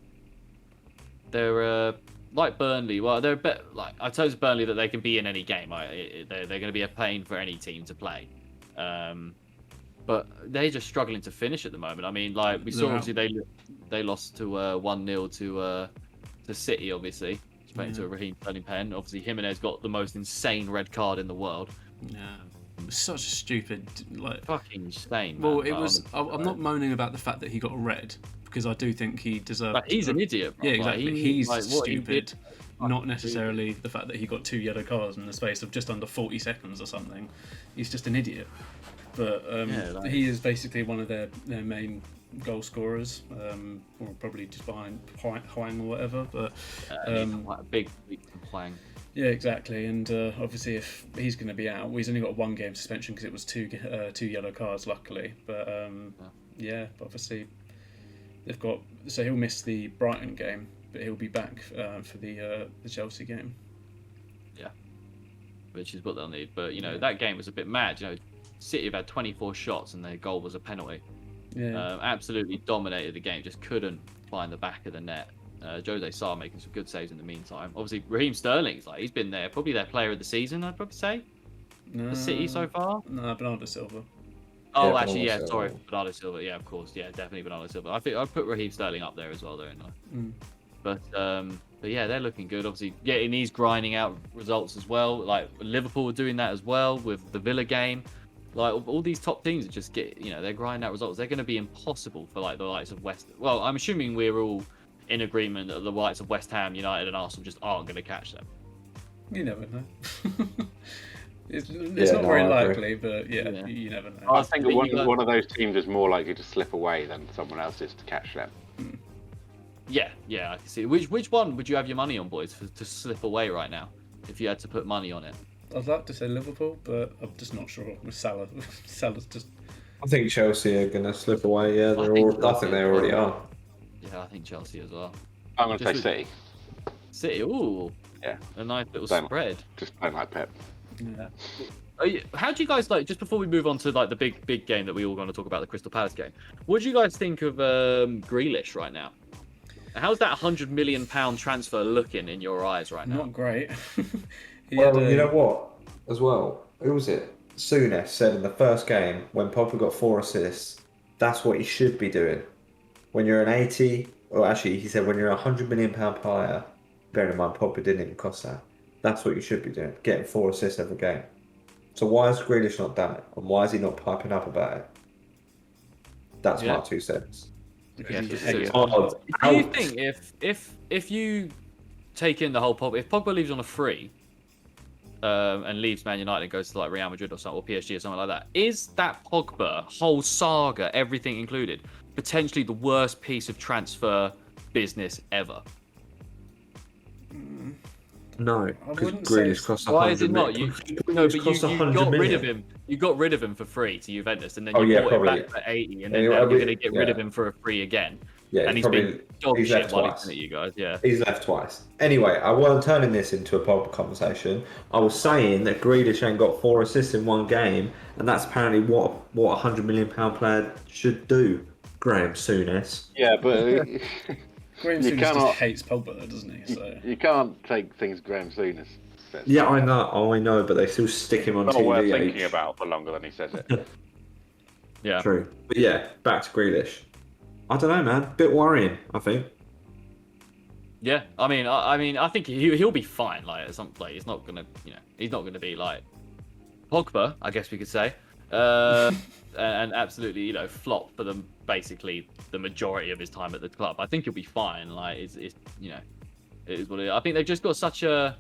they're like Burnley. Well, they're a bit like, I told Burnley that they can be in any game. They're going to be a pain for any team to play. But they're just struggling to finish at the moment. I mean, like we saw, obviously they lost to 1-0 to City, obviously, playing to a Raheem Sterling pen. Obviously, Jimenez got the most insane red card in the world. Yeah. It was such a stupid, fucking insane. Well, man. it was. I'm not moaning about the fact that he got a red, because I do think he deserved. Like, he's an idiot. Bro. Yeah, exactly. He's stupid. Not Not necessarily the fact that he got 2 yellow cards in the space of just under 40 seconds or something. He's just an idiot. But he is basically one of their main goal scorers, or probably just behind Hwang or whatever. But quite a big Hwang. yeah, exactly. And obviously, if he's going to be out, he's only got 1 game suspension because it was 2 yellow cards, luckily. But obviously they've got, so he'll miss the Brighton game, but he'll be back for the Chelsea game. Yeah, which is what they'll need. But that game was a bit mad. City have had 24 shots and their goal was a penalty. Yeah. Absolutely dominated the game. Just couldn't find the back of the net. Jose Sarr making some good saves in the meantime. Obviously, Raheem Sterling's he's been there, probably their player of the season, I'd probably say. No, For City so far. No, Bernardo Silva. Oh, Yeah, actually, Bernardo sorry, Silva. Bernardo Silva. Yeah, of course, yeah, definitely Bernardo Silva. I think I'd put Raheem Sterling up there as well, don't I? Mm. But yeah, they're looking good. Obviously, getting these grinding out results as well. Like Liverpool were doing that as well with the Villa game. Like all these top teams that just get, they're grinding out results. They're going to be impossible for the likes of West. Well, I'm assuming we're all in agreement that the likes of West Ham, United, and Arsenal just aren't going to catch them. You never know. It's not very likely, but yeah, you never know. I think one of those teams is more likely to slip away than someone else is to catch them. Yeah, I can see. Which one would you have your money on, boys, to slip away right now, if you had to put money on it? I'd like to say Liverpool, but I'm just not sure with Salah. Salah's just. I think Chelsea are going to slip away. Yeah, I think they already are. Yeah, I think Chelsea as well. I'm going to say City. City, ooh. Yeah. A nice little spread. Just don't like Pep. Yeah. How do you guys just before we move on to the big game that we all going to talk about, the Crystal Palace game? What do you guys think of Grealish right now? How's that £100 million transfer looking in your eyes right now? Not great. Well, you know what? As well, who was it? Souness said in the first game when Pogba got 4 assists, that's what he should be doing. When you're an 80, or actually he said when you're a £100 million player, bearing in mind Pogba didn't even cost that. That's what you should be doing, getting 4 assists every game. So why has Grealish not done it? And why is he not piping up about it? That's my 2 cents. Yeah, Do you think if you take in the whole Pogba, if Pogba leaves on a free, and leaves Man United and goes to Real Madrid or something, or PSG or something like that, is that Pogba whole saga, everything included, potentially the worst piece of transfer business ever? No, because Grealish cost 100 Why is it not? million. But you got rid of him. You got rid of him for free to Juventus, and then you bought him back for 80, and then you're going to get rid of him for a free again. Yeah, and he's been dog shit while he's been at you guys. Yeah, he's left twice. Anyway, I wasn't turning this into a Pogba conversation. I was saying that Grealish ain't got 4 assists in one game, and that's apparently what a £100 million player should do. Graham Souness. Yeah, but Graham Souness just hates Pogba, though, doesn't he? So you can't take things Graham Souness says. Yeah, I know, but they still stick him on TV. Not worth thinking about for longer than he says it. Yeah, true. But yeah, back to Grealish. I don't know, man. Bit worrying, I think. Yeah, I mean, I think he'll be fine. He's not gonna, he's not gonna be like Pogba, I guess we could say, and absolutely, flop for them basically the majority of his time at the club. I think he'll be fine. It is what it is. I think they've just got such a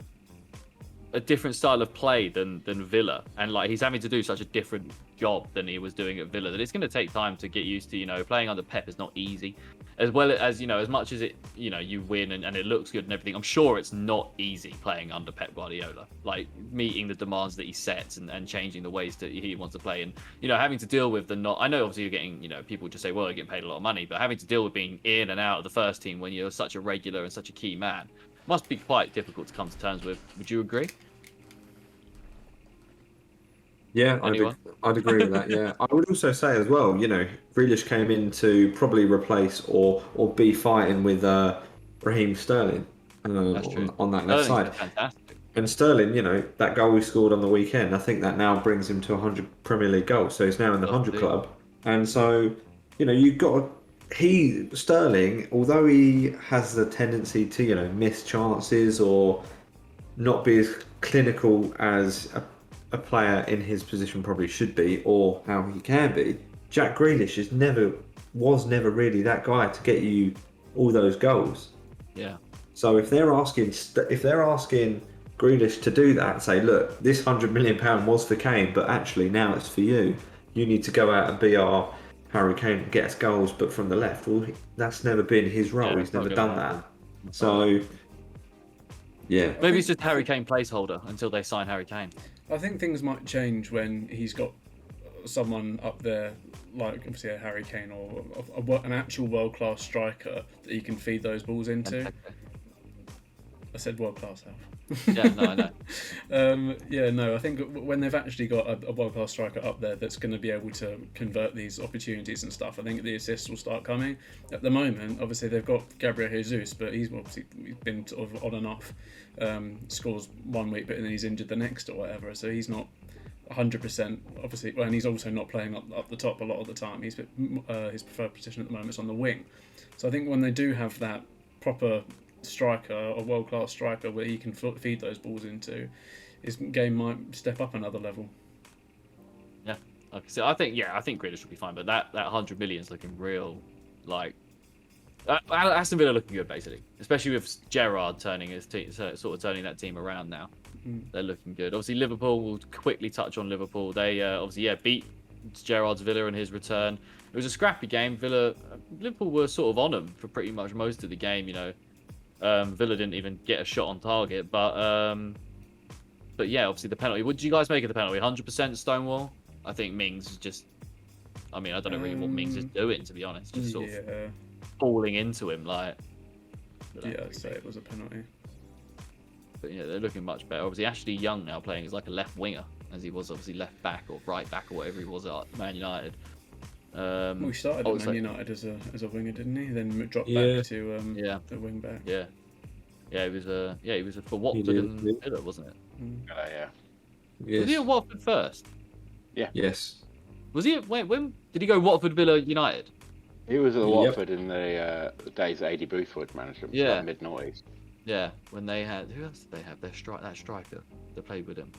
different style of play than Villa, and he's having to do such a different job than he was doing at Villa that it's going to take time to get used to. Playing under Pep is not easy, as well as as much as it you win and it looks good and everything. I'm sure it's not easy playing under Pep Guardiola, meeting the demands that he sets and changing the ways that he wants to play, and having to deal with I know obviously you're getting people just say, well, you're getting paid a lot of money, but having to deal with being in and out of the first team when you're such a regular and such a key man must be quite difficult to come to terms with. Would you agree? Yeah, I'd agree with that. Yeah, I would also say as well, Grealish came in to probably replace or be fighting with Raheem Sterling on that left side. Fantastic. And Sterling, that goal he scored on the weekend, I think that now brings him to 100 Premier League goals. So he's now in the 100 club. And so, you've got Sterling, although he has the tendency to miss chances or not be as clinical as a player in his position probably should be, or how he can be, Jack Grealish was never really that guy to get you all those goals. Yeah. So if they're asking Grealish to do that and say, look, this £100 million was for Kane, but actually now it's for you. You need to go out and be our Harry Kane and get us goals, but from the left. Well, that's never been his role. Yeah, he's never done that. So yeah, maybe it's just Harry Kane placeholder until they sign Harry Kane. I think things might change when he's got someone up there, like obviously a Harry Kane or an actual world-class striker that he can feed those balls into. I said world-class, Alf. Yeah, no, I know. Yeah, no, I think when they've actually got a world-class striker up there that's going to be able to convert these opportunities and stuff, I think the assists will start coming. At the moment, obviously, they've got Gabriel Jesus, but he's been sort of on and off. Scores one week, but then he's injured the next or whatever, so he's not 100%, obviously, and he's also not playing up the top a lot of the time. His preferred position at the moment is on the wing. So I think when they do have that proper striker, a world-class striker where he can feed those balls into, his game might step up another level. Yeah, so I think Grealish will be fine, but that 100 million is looking real, like Aston Villa looking good basically, especially with Gerrard turning his team, sort of turning that team around now. They're looking good. Obviously, Liverpool, will quickly touch on Liverpool. They beat Gerrard's Villa in his return. It was a scrappy game. Liverpool were sort of on them for pretty much most of the game. Villa didn't even get a shot on target, but yeah, obviously the penalty. What did you guys make of the penalty? 100% Stonewall. I think Mings is just. I mean, I don't know really what Mings is doing, to be honest. Just sort of falling into him, like. Yeah, I'd say it was a penalty. But yeah, they're looking much better. Obviously, Ashley Young now playing as like a left winger, as he was obviously left back or right back or whatever he was at Man United. He started at Man United as a winger, didn't he? Then dropped back to the wing back. Yeah, he was for Watford and Villa, wasn't it? Yeah. Yes. Was he at Watford first? Yeah. Yes. Was he? When did he go Watford, Villa, United? He was at Watford in the days that AD Boothwood managed him. Yeah. Like mid-noughties. Yeah, when they had, who else did they have? That striker that played with him.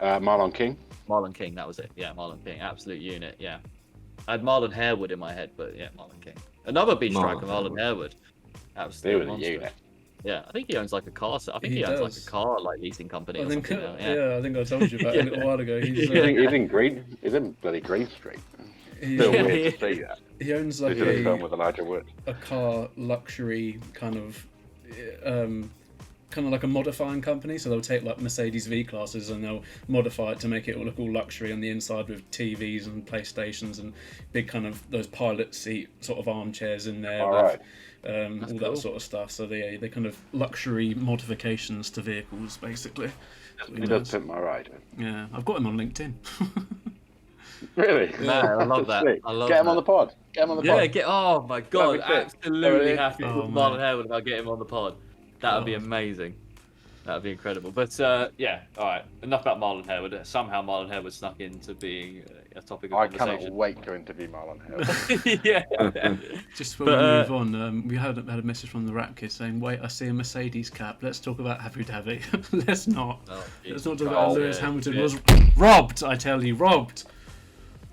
Marlon King. Marlon King, that was it. Yeah, Marlon King, absolute unit. Yeah, I had Marlon Harewood in my head, but yeah, Marlon King, another beach striker, Marlon Harewood. Absolute monster. Unit. Yeah, I think he owns like a car. I think he owns like a car leasing company. I think I told you about it a little while ago. He's in Green. He's in bloody Green Street. Still weird to see that. He owns like with a larger wood. A car luxury kind of like a modifying company. So they'll take like Mercedes V classes and they'll modify it to make it look all luxury on the inside with TVs and PlayStations and big kind of those pilot seat sort of armchairs in there. All that sort of stuff. So they kind of luxury modifications to vehicles basically. He does pimp my ride. Yeah, I've got him on LinkedIn. Really? No, I love that. Get him on the pod. Oh my god, absolutely happy with Marlon Harewood about getting him on the pod. That would be amazing. That would be incredible. But yeah, all right. Enough about Marlon Harewood. Somehow Marlon Harewood snuck into being a topic of conversation. I cannot wait to interview Marlon Harewood. Yeah. Just before we move on, we had a message from the Rap Kid saying, "Wait, I see a Mercedes cap. Let's talk about Abu Dhabi." Let's not. Let's not talk about Lewis Hamilton was robbed. I tell you, robbed.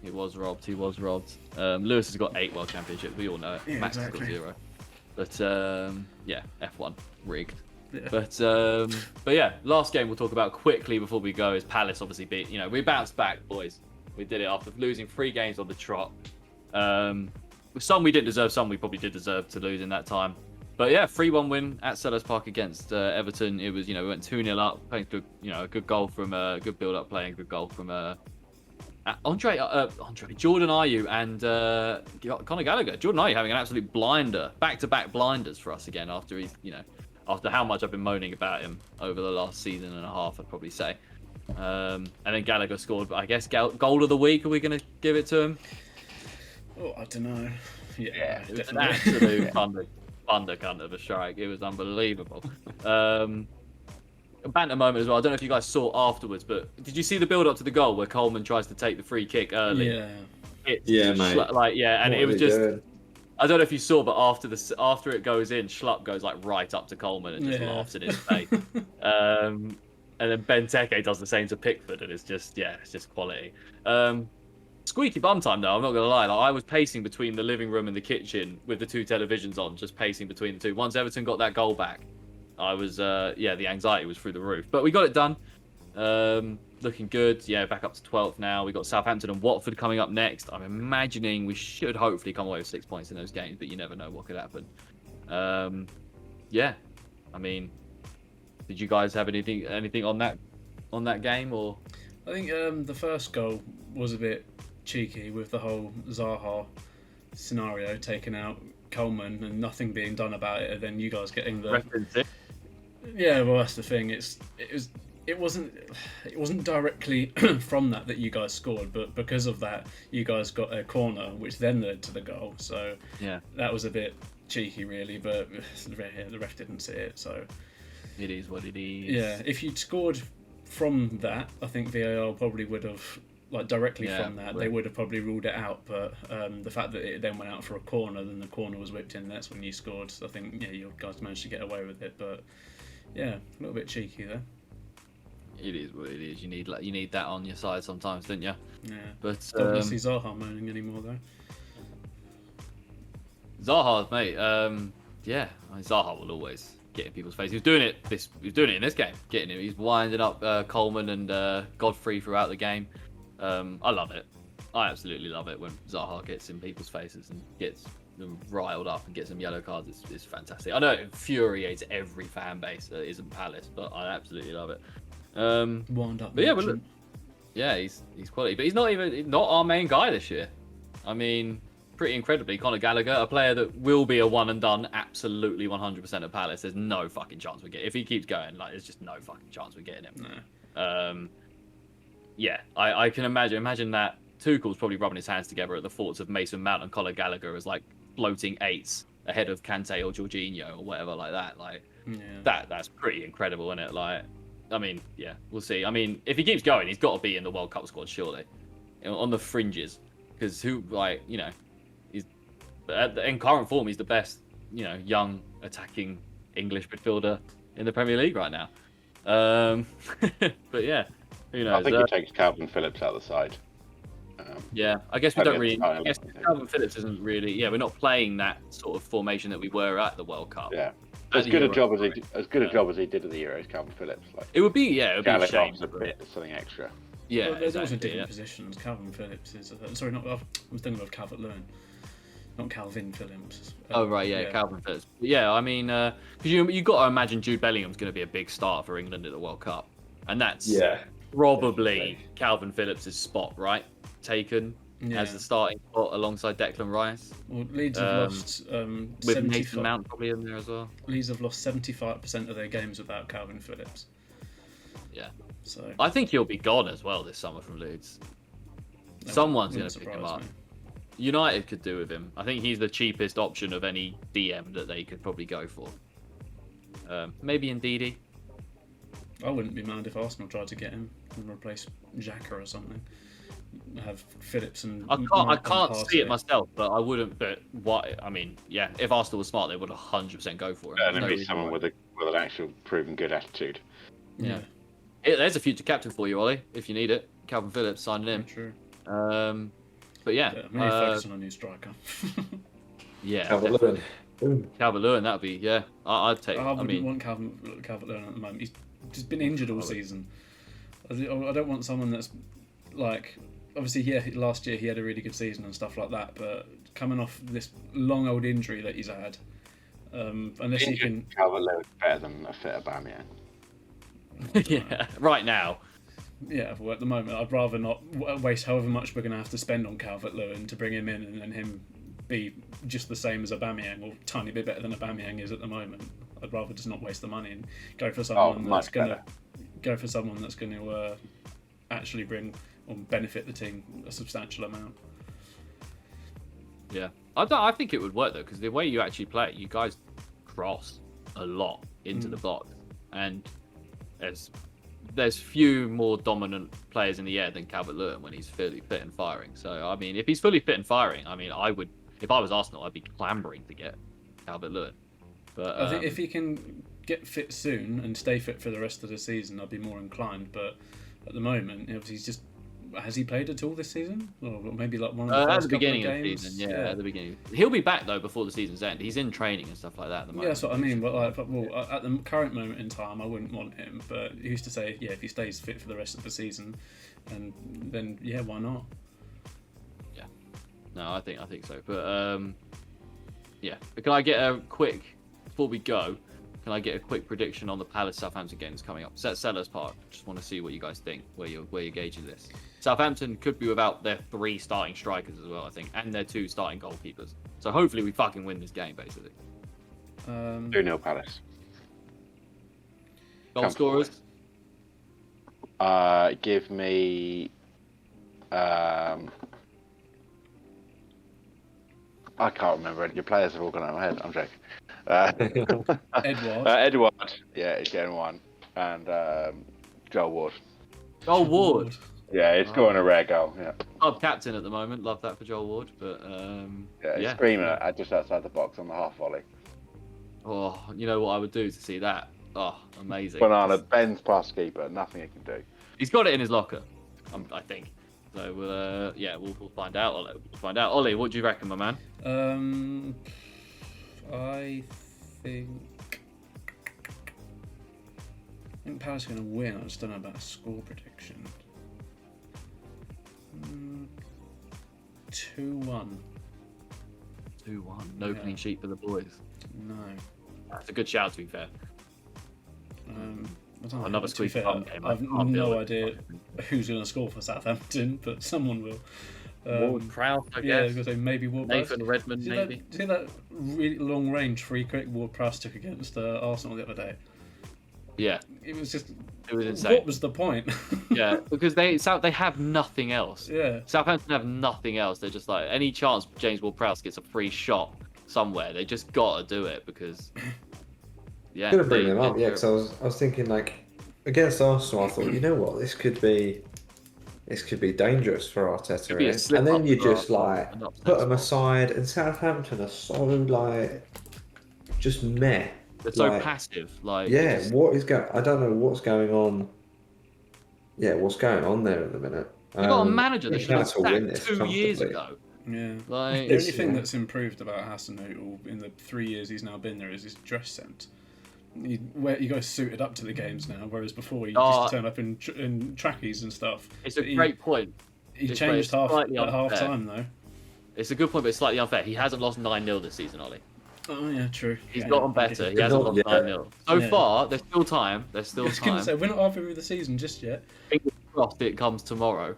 He was robbed. Lewis has got 8 World Championships. We all know it. Yeah, Max exactly. has got 0. But F1 rigged. Yeah. But yeah, last game we'll talk about quickly before we go is Palace. Obviously beat. We bounced back, boys. We did it after losing 3 games on the trot. Some we didn't deserve. Some we probably did deserve to lose in that time. But yeah, 3-1 win at Selhurst Park against Everton. It was we went 2-0 up. Playing good, a good goal from good build-up play, and good goal from Jordan Ayew and Conor Gallagher. Jordan Ayew having an absolute blinder, back-to-back blinders for us again after he's, after how much I've been moaning about him over the last season and a half, I'd probably say. And then Gallagher scored, I guess, goal of the week. Are we going to give it to him? Oh, I don't know. Yeah, it was definitely. an absolute thunder cunt of a strike. It was unbelievable. A banter moment as well. I don't know if you guys saw afterwards, but did you see the build up to the goal where Coleman tries to take the free kick early? Yeah. Mate. And it was just. I don't know if you saw, but after it goes in, Schlupp goes like right up to Coleman and just laughs in his face. And then Benteke does the same to Pickford, and it's just quality. Squeaky bum time though. I'm not gonna lie. I was pacing between the living room and the kitchen with the 2 televisions on, just pacing between the two. Once Everton got that goal back, I was the anxiety was through the roof. But we got it done. Looking good. Yeah, back up to 12th now. We got Southampton and Watford coming up next. I'm imagining we should hopefully come away with 6 points in those games, but you never know what could happen. Yeah, I mean, did you guys have anything on that game or? I think the first goal was a bit cheeky with the whole Zaha scenario, taking out Coleman and nothing being done about it, and then you guys getting the. Yeah, well, that's the thing. It wasn't directly from that you guys scored, but because of that, you guys got a corner, which then led to the goal. So Yeah, that was a bit cheeky, really. But the ref didn't see it. So it is what it is. yeah, if you'd scored from that, I think VAR probably would have, like, directly from that, they would have probably ruled it out. But the fact that it then went out for a corner, then the corner was whipped in, that's when you scored. So I think, yeah, you guys managed to get away with it. But yeah, a little bit cheeky there. It is what it is. You need that on your side sometimes, don't you? Yeah. But Don't want to see Zaha moaning anymore, though. Zaha, mate. Yeah, I mean, Zaha will always get in people's face. He was doing it in this game. He's winding up Coleman and Godfrey throughout the game. I love it. I absolutely love it when Zaha gets in people's faces and gets them riled up and gets some yellow cards. It's fantastic. I know it infuriates every fan base that isn't Palace, but I absolutely love it. Wind up. But yeah, but look, yeah, he's quality, but he's not our main guy this year. I mean, pretty incredibly, Conor Gallagher, a player that will be a one and done, absolutely 100% at Palace. There's no fucking chance we get. If he keeps going, like, there's just no fucking chance we're getting him. No. Yeah, I can imagine that Tuchel's probably rubbing his hands together at the thoughts of Mason Mount and Conor Gallagher as like floating eights ahead of Kante or Jorginho or whatever like that. Like, that's pretty incredible, isn't it? Like, I mean, yeah, we'll see. I mean, if he keeps going, he's got to be in the World Cup squad, surely, on the fringes, because he's in current form, he's the best, young attacking English midfielder in the Premier League right now. But yeah, who knows? I think he takes Calvin Phillips out the side. Yeah, I guess we don't really. I guess Calvin Phillips isn't really. Yeah, we're not playing that sort of formation that we were at the World Cup. Yeah. As good a job as he did at the Euros, Calvin Phillips. Like, it would be a shame. A bit, something extra. Yeah, well, there's also different positions. Calvin Phillips is sorry, not I'm thinking of Calvert-Lewin, not Calvin Phillips. Oh right, yeah, Calvin Phillips. Yeah, I mean, because you got to imagine Jude Bellingham's going to be a big star for England at the World Cup, and that's probably Calvin Phillips' spot, right? Taken as the starting spot alongside Declan Rice. Well, Leeds have lost with Mason Mount probably in there as well. Leeds have lost 75% of their games without Calvin Phillips. Yeah. So I think he'll be gone as well this summer from Leeds. Someone's going to pick him up. Me. United could do with him. I think he's the cheapest option of any DM that they could probably go for. Maybe Ndidi. I wouldn't be mad if Arsenal tried to get him and replace Xhaka or something. Have Phillips and I can't see it myself, but I wouldn't. But what I mean, yeah, if Arsenal was smart, they would 100% go for it. And it'd be someone with an actual proven good attitude. Yeah. There's a future captain for you, Ollie, if you need it. Calvin Phillips signing him. True. But yeah, I'm really focusing on a new striker. Yeah, Calvert-Lewin. Calvert-Lewin, that'd be I'd take. I wouldn't want Calvert-Lewin at the moment. He's just been injured all season. I don't want someone that's like, obviously, last year he had a really good season and stuff like that, but coming off this long old injury that he's had, unless he can. Calvert-Lewin's better than a fit Aubameyang. Yeah, right now. Yeah, well, at the moment, I'd rather not waste however much we're going to have to spend on Calvert-Lewin to bring him in and then him be just the same as Aubameyang, or a tiny bit better than Aubameyang is at the moment. I'd rather just not waste the money and go for someone that's going to actually bring or benefit the team a substantial amount. Yeah, I think it would work though, because the way you actually play, you guys cross a lot into the box, and there's few more dominant players in the air than Calvert-Lewin when he's fully fit and firing. So I mean, if he's fully fit and firing, I mean, if I was Arsenal, I'd be clambering to get Calvert-Lewin. But I think if he can get fit soon and stay fit for the rest of the season, I'd be more inclined. But at the moment, has he played at all this season? Or maybe like one of the first beginning couple of of games? the season, yeah, at the beginning. He'll be back though before the season's end. He's in training and stuff like that at the moment. Yeah, that's what I mean. But at the current moment in time, I wouldn't want him. But who's to say? Yeah, if he stays fit for the rest of the season, and then why not? Yeah, no, I think so. But yeah. But can I get a quick before we go? Can I get a quick prediction on the Palace Southampton game that's coming up? Sellers Park. Just want to see what you guys think. Where you're gauging this. Southampton could be without their 3 starting strikers as well, I think, and their 2 starting goalkeepers. So hopefully we fucking win this game, basically. 2-0 Palace. Goal scorers. Give me. I can't remember. Your players have all gone out of my head. I'm joking. Edward. Edward. Yeah, he's getting one. And Joel Ward. Joel Ward. Yeah, he's scoring a rare goal. Yeah. Club captain at the moment. Love that for Joel Ward. But he's screaming at just outside the box on the half volley. Oh, you know what I would do to see that? Oh, amazing. Banana bends past keeper. Nothing he can do. He's got it in his locker, I think. So we'll find out. We'll find out. Ollie, what do you reckon, my man? I think Palace are going to win. I just don't know about a score prediction. 2-1. 2-1. No clean sheet for the boys. No. That's a good shout, to be fair. I don't know. Another squeaky bum game. I've no idea who's going to score for Southampton, but someone will. Ward-Prowse, I guess. Yeah, I was going to say maybe Ward-Prowse. Nathan Redmond, maybe. See that really long-range free kick Ward-Prowse took against Arsenal the other day? Yeah. It was insane. What was the point? Yeah, because they have nothing else. Yeah. Southampton have nothing else. They're just like, any chance James Ward-Prowse gets a free shot somewhere, they just got to do it because... Yeah, Gonna bring them up, yeah. Because I was thinking like against Arsenal, I thought, you know what, this could be dangerous for Arteta, and then you just like put them aside, and Southampton are so like just meh. They're so passive, like What is going? I don't know what's going on. Yeah, what's going on there at the minute? You got a manager that should have sacked 2 years ago. Yeah, like, the only thing that's improved about Hasenhüttl in the 3 years he's now been there is his dress sense. You go suited up to the games now, whereas before he just turn up in trackies and stuff. It's a great point. He changed at half time though. It's a good point, but it's slightly unfair. He hasn't lost 9-0 this season, Ollie. Oh yeah, true. He's gotten better. He hasn't lost 9-0. So far, there's still time. I was going to say, we're not halfway through the season just yet. Fingers crossed it comes tomorrow.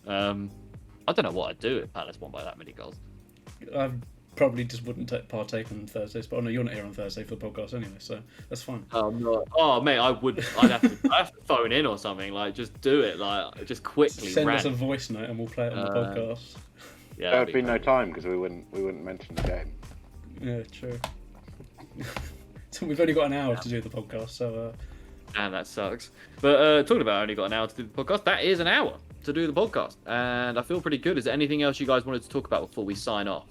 I don't know what I'd do if Palace won by that many goals. I probably just wouldn't partake on Thursdays, but no, you're not here on Thursday for the podcast anyway, so that's fine. Oh mate, I'd have to phone in or something. Like, just do it. Like, just quickly send us a voice note and we'll play it on the podcast. Yeah, there would be no time because we wouldn't mention the game. Yeah, true. So we've only got an hour to do the podcast, so. And that sucks. But talking about only got an hour to do the podcast, that is an hour to do the podcast, and I feel pretty good. Is there anything else you guys wanted to talk about before we sign off?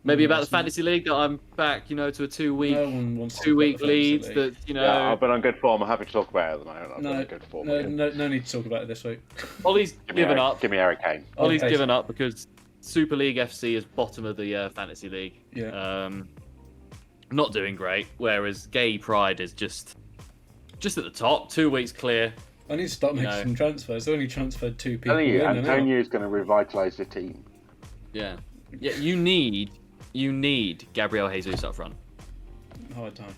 Maybe about the fantasy league, that I'm back, to a 2-week, no one wants 2-week lead. That Yeah, I've been on good form. I'm happy to talk about it at the moment. I've been on good form. No need to talk about it this week. Ollie's given up. Give me Harry Kane. Ollie's given up because Super League FC is bottom of the fantasy league. Yeah. Not doing great. Whereas Gay Pride is just at the top. 2 weeks clear. I need to start making some transfers. I only transferred 2 people. Antonio's going to revitalise the team. Yeah. Yeah. You need Gabriel Jesus up front. No, I don't.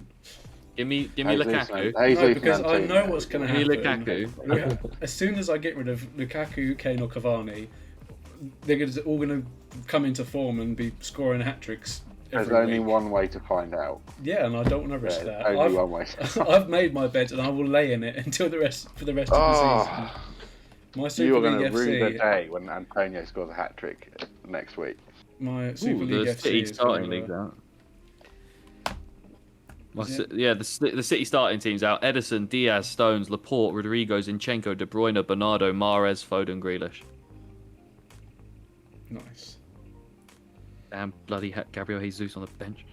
Give me Lukaku. No, because I know what's going to happen. Give me Lukaku. As soon as I get rid of Lukaku, Kane or Cavani, they're all going to come into form and be scoring hat-tricks. There's only one way to find out. Yeah, and I don't want to risk that. Only one way. I've made my bed and I will lay in it until the rest of the season. My Super you are League going to FC, rue the day when Antonio scores a hat-trick next week. My Super League FC City is starting league's out. The City starting team's out. Edison, Diaz, Stones, Laporte, Rodrigo, Zinchenko, De Bruyne, Bernardo, Mahrez, Foden, Grealish. Nice. Damn, bloody Gabriel Jesus on the bench.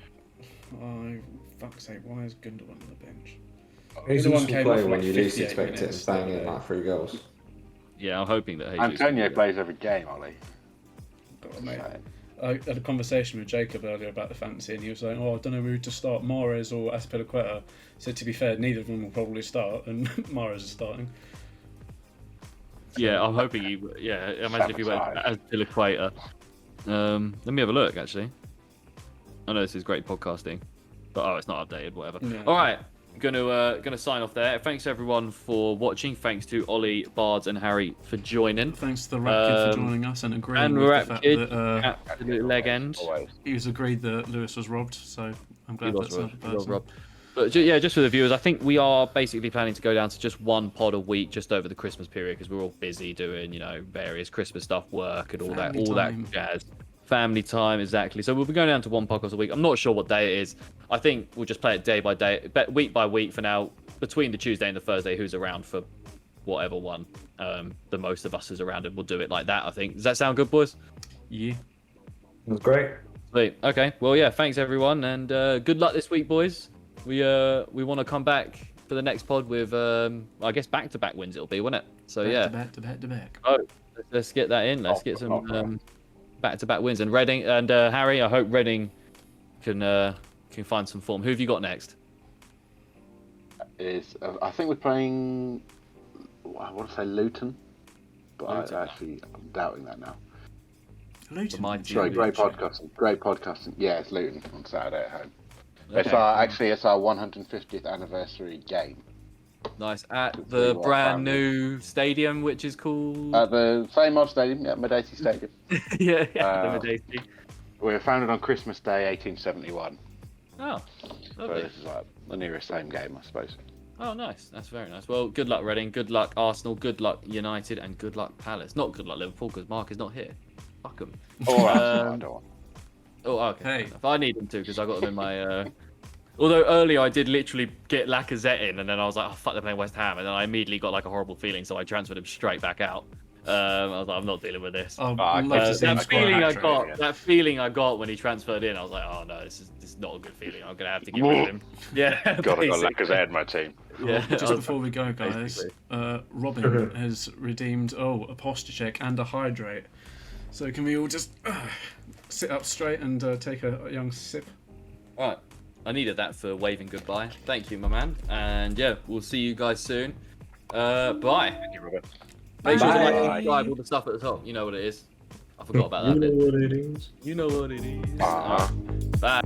Oh, fuck's sake, why is Gundogan on the bench? He's also playing when you least expect it and bang in like 3 goals. Yeah, I'm hoping that Antonio plays every game, Ollie. I had a conversation with Jacob earlier about the fantasy, and he was like, "Oh, I don't know who to start, Mahrez or Azpilicueta." So to be fair, neither of them will probably start, and Mahrez is starting. Yeah, I'm hoping he. Yeah, imagine if he went Azpilicueta. Let me have a look. Actually, I know this is great podcasting, but it's not updated. Whatever. Yeah. All right. Gonna sign off there. Thanks everyone for watching. Thanks to Ollie, Bards, and Harry for joining. Thanks to the Rap Kid for joining us and agreeing with the fact that absolute leg end. He was agreed that Lewis was robbed, so I'm glad that's not a person. But yeah, just for the viewers, I think we are basically planning to go down to just one pod a week just over the Christmas period because we're all busy doing, various Christmas stuff, work and all that jazz. Family time, exactly. So we'll be going down to one podcast a week. I'm not sure what day it is. I think we'll just play it day by day, week by week for now, between the Tuesday and the Thursday, who's around for whatever one the most of us is around, and we'll do it like that, I think. Does that sound good, boys? Yeah. That's great. Sweet. Okay. Well, yeah, thanks everyone, and good luck this week, boys. We want to come back for the next pod with I guess back-to-back wins it'll be, won't it? So Back to back. Oh, let's get that in. Let's get some back-to-back wins. And Reading and Harry, I hope Reading can find some form. Who have you got next? I think we're playing. I want to say Luton, but I'm doubting that now. Luton. Sorry, great podcasting. Yeah, it's Luton on Saturday at home. Okay. It's our 150th anniversary game. Nice. At the brand new stadium, which is called... At the same old stadium, yeah, Medici Stadium. yeah, the Medici. We were founded on Christmas Day, 1871. Oh, lovely. So this is like the nearest home game, I suppose. Oh, nice. That's very nice. Well, good luck, Reading. Good luck, Arsenal. Good luck, United. And good luck, Palace. Not good luck, Liverpool, because Mark is not here. Fuck them. Or Arsenal, I don't want. Oh, okay. Hey. If I need them to, because I got them in my... Although earlier I did literally get Lacazette in, and then I was like, oh, fuck, they're playing West Ham. And then I immediately got like a horrible feeling, so I transferred him straight back out. I was like, I'm not dealing with this. That feeling I got when he transferred in, I was like, oh no, this is not a good feeling. I'm going to have to get rid of him. Yeah. I've got Lacazette in my team. Yeah. Just before we go, guys, Robin has redeemed a posture check and a hydrate. So can we all just sit up straight and take a young sip? All right. I needed that for waving goodbye. Thank you, my man. And yeah, we'll see you guys soon. Bye. Thank you, Robert. Make sure to like and subscribe, all the stuff at the top. You know what it is. I forgot about that bit. You know what it is. You know what it is. Bye.